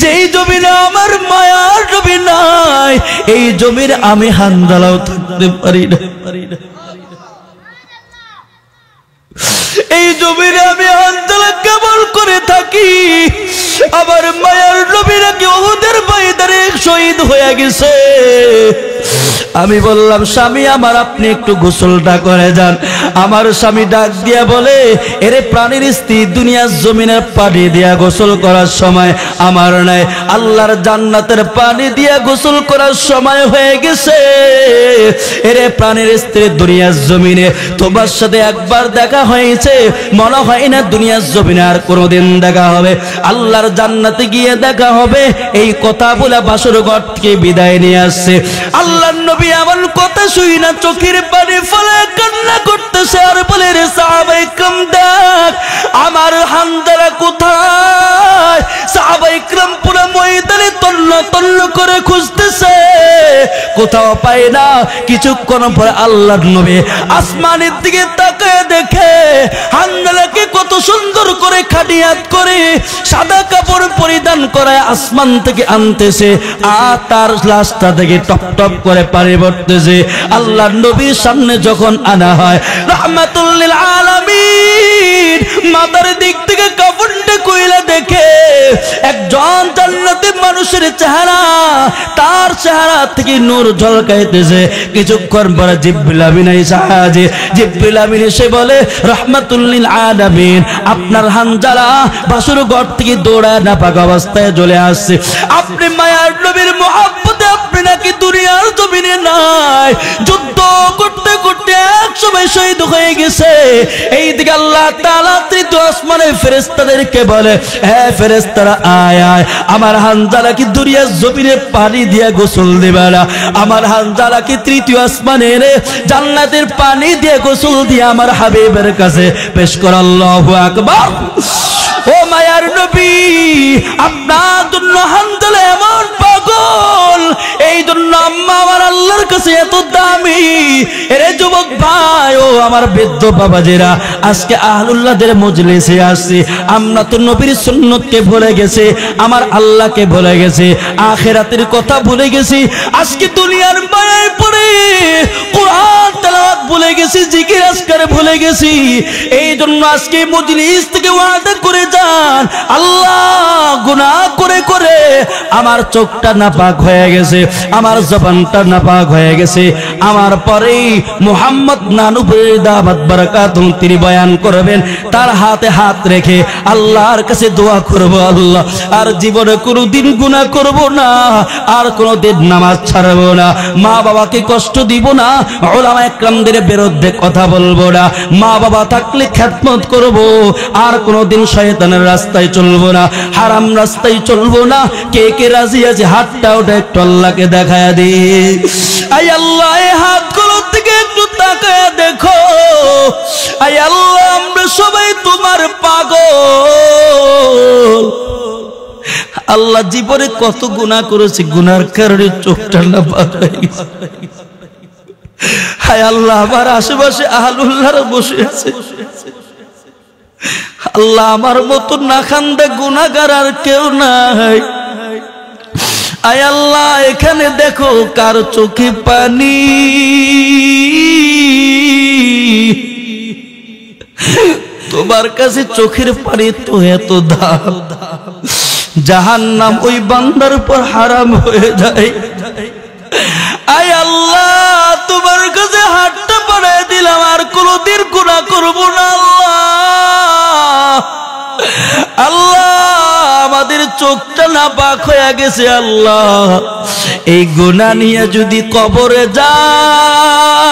যেই জমিনে আমার মায়ার জমি নাই, এই জমির আমি হানজালাও থাকতে পারি না, এই জমিনে আমি হানজালা কেবল করে থাকি। আমার মায়ার নবী নাকি উহুদের ময়দানে শহীদ হয়ে গেছে। আমি বললাম স্বামী আমার আপনি একটু গোসলটা করে যান। আমার স্বামী ডাক দিয়া বলে এরে প্রাণীর স্ত্রী দুনিয়ার জমিনের পানি দিয়া গোসল করার সময় আমার নাই, আল্লাহর জান্নাতের পানি দিয়া গোসল করার সময় হয়ে গেছে। এরে প্রাণীর স্ত্রী দুনিয়ার জমিনে তোমার সাথে একবার দেখা হয়েছে, মনে হয় না দুনিয়ার জমিনে আর কোনোদিন দেখা হবে, আল্লাহর জান্নাতে গিয়ে দেখা হবে। এই কথা বলে বাসর ঘর থেকে বিদায় নিয়ে আসছে। আল্লাহর নবী আমার কথা শুই না চোখের পানি ফেলে কান্না করতেছে আর বলে রে সাহাবায়ে কিরাম দেখ আমার হামজালা কোথায়। সাহাবায়ে কিরাম পুরো ময়দানে তন্ন তন্ন করে খুঁজতেছে, কোথাও পায় না। কিছুক্ষণ পরে আল্লাহর নবী আসমানের দিকে তাকায় দেখে হামজালাকে কত সুন্দর করে খাটিয়াত করে সাদা কাপড় পরিধান করে আসমান থেকে আনতেছে, আর তার লাশটা থেকে টপ টপ করে পানি পড়তেছে। আল্লাহর নবীর সামনে যখন আনা হয় রাহমাতুল লিল আলামিন মাথার দিক থেকে কাফনটা কইলা দেখে একজন জান্নাতি মানুষের চেহারা, তার চেহারা থেকে নূর ঝলকাইতেছে। কিছুক্ষণ পরে জিবরিল আমিন জিবরিল আমিন এসে বলে রাহমাতুল লিল আলামিন আপনার হানজালা বাসুর ঘর থেকে দৌড়ায় নাপাক অবস্থায় চলে আসছে। আপনি মায়ার নবীর মুহাব্বতে আপনি নাকি দুনিয়ার জমিনে নাই, যুদ্ধ করতে করতে একসময় শহীদ হয়ে গেছে। এইদিকে আল্লাহ তাআলা তৃতীয় আসমানে ফেরেশতাদেরকে বলে হে ফেরেশতারা আয় আয় আমার হানজালাকে দুনিয়ার জমিনে পানি দিয়ে গোসল দিবা না, আমার হানজালাকে তৃতীয় আসমানে এনে জান্নাতের পানি দিয়ে গোসল দিয়ে আমার হাবিবের কাছে পেশ কর। আল্লাহু আকবার। ও মায়ার নবী আপনার জন্য হানজালা এমন পাগল, এই জন্য আম্মা আমার আল্লাহর কাছে এত দামি। এরে যুবক ভাই ও আমার বৃদ্ধ বাবাজিরা, আজকে আহলুল্লাহদের মজলিসে আসছি, আমরা তো নবীর সুন্নতকে ভুলে গেছি, আমার আল্লাহকে ভুলে গেছি, আখিরাতের কথা ভুলে গেছি। আজকে দুনিয়ার মায়ায় পড়ে কোরআন তেলাওয়াত ভুলে গেছি, জিকির আজকার ভুলে গেছি। এই জন্য আজকে মজলিস থেকে ওয়াদা করে যান আল্লাহ গুনাহ করে করে আমার চোখটা নাপাক হয়ে গেছে, আমার জবানটা নাপাক হয়ে গেছে। আমার পরেই মুহাম্মদ নানুপুরি দামাত বারাকাতুহু তিনি বয়ান করবেন, তার হাতে হাত রেখে আল্লাহর কাছে দোয়া করব আল্লাহ আর জীবনে কোনোদিন গুনাহ করব না, আর কোনোদিন নামাজ ছাড়ব না, মা বাবাকে কষ্ট দিব না, উলামা ইকরামদের বিরুদ্ধে কথা বলবো না, মা বাবা থাকলে খেদমত করব, আর কোনোদিন শয়তানের রাস্তায় চলবো না, হারাম রাস্তায় চলবো না। কে কে রাজি আছে হাতটা ওটা একটু আল্লাহকে দেখায়া দি। আয় আল্লাহ এই হাতগুলোর দিকে একটু তাকায়া দেখো। আয় আল্লাহ আমরা সবাই তোমার পাগল। আল্লাহ জীবনে কত গুনাহ করেছি, গুনার কারণে চোখটা না পাক হয়ে গেছে। হায় আল্লাহ আমার আশেপাশে আহলুল্লাহরা বসে আছে, আল্লাহ আমার মতো নাখান্দা গুনাহগার আর কেউ নাই। আয় আল্লাহ এখানে দেখো কার চোখে পানি, তোমার কাছে চোখের পানি তো এত দাম, জাহান্নাম ওই বান্দার উপর হারাম হয়ে যায়। আয় আল্লাহ তোমার কাছে হাতটা বাড়ায় দিলাম, আর কোনোদিন গুনাহ করব না। আল্লাহ আমাদের চোখটা নাপাক হয়ে গেছে, আল্লাহ এই গুনাহ নিয়ে যদি কবরে যায়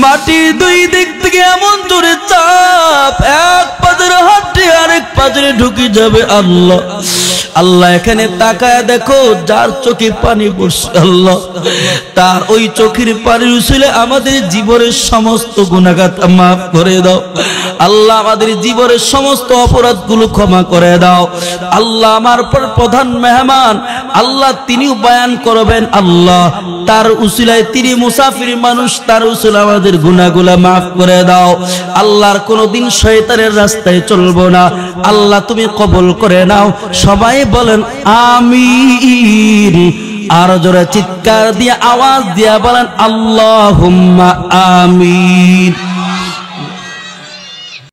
মাটির দুই দিক থেকে এমন জোরে চাপ, এক পাজরে হাঁটে আরেক পাজরে ঢুকে যাবে। আল্লাহ আল্লাহ এখানে তাকায় দেখো যার চোখে পানি পড়ছে, আল্লাহ তার ওই চোখের পানির উসিলে আমাদের জীবনের সমস্ত গুনাহগার মাফ করে দাও। আল্লাহ আমাদের জীবনের সমস্ত অপরাধগুলো ক্ষমা করে দাও। আল্লাহ আমার প্রধান মেহমান আল্লাহ তিনিও বয়ান করবেন, আল্লাহ তার উসিলায় তিনি মুসাফির মানুষ, তার উসিলায় আমাদের গুনাহগুলো মাফ করে দাও। আল্লাহর কোনোদিন শয়তানের রাস্তায় চলবো না, আল্লাহ তুমি কবুল করে নাও। সবাই বলেন আমিন। আর জোরে চিৎকার দিয়ে আওয়াজ দিয়া বলেন আল্লাহুম্মা আমিন।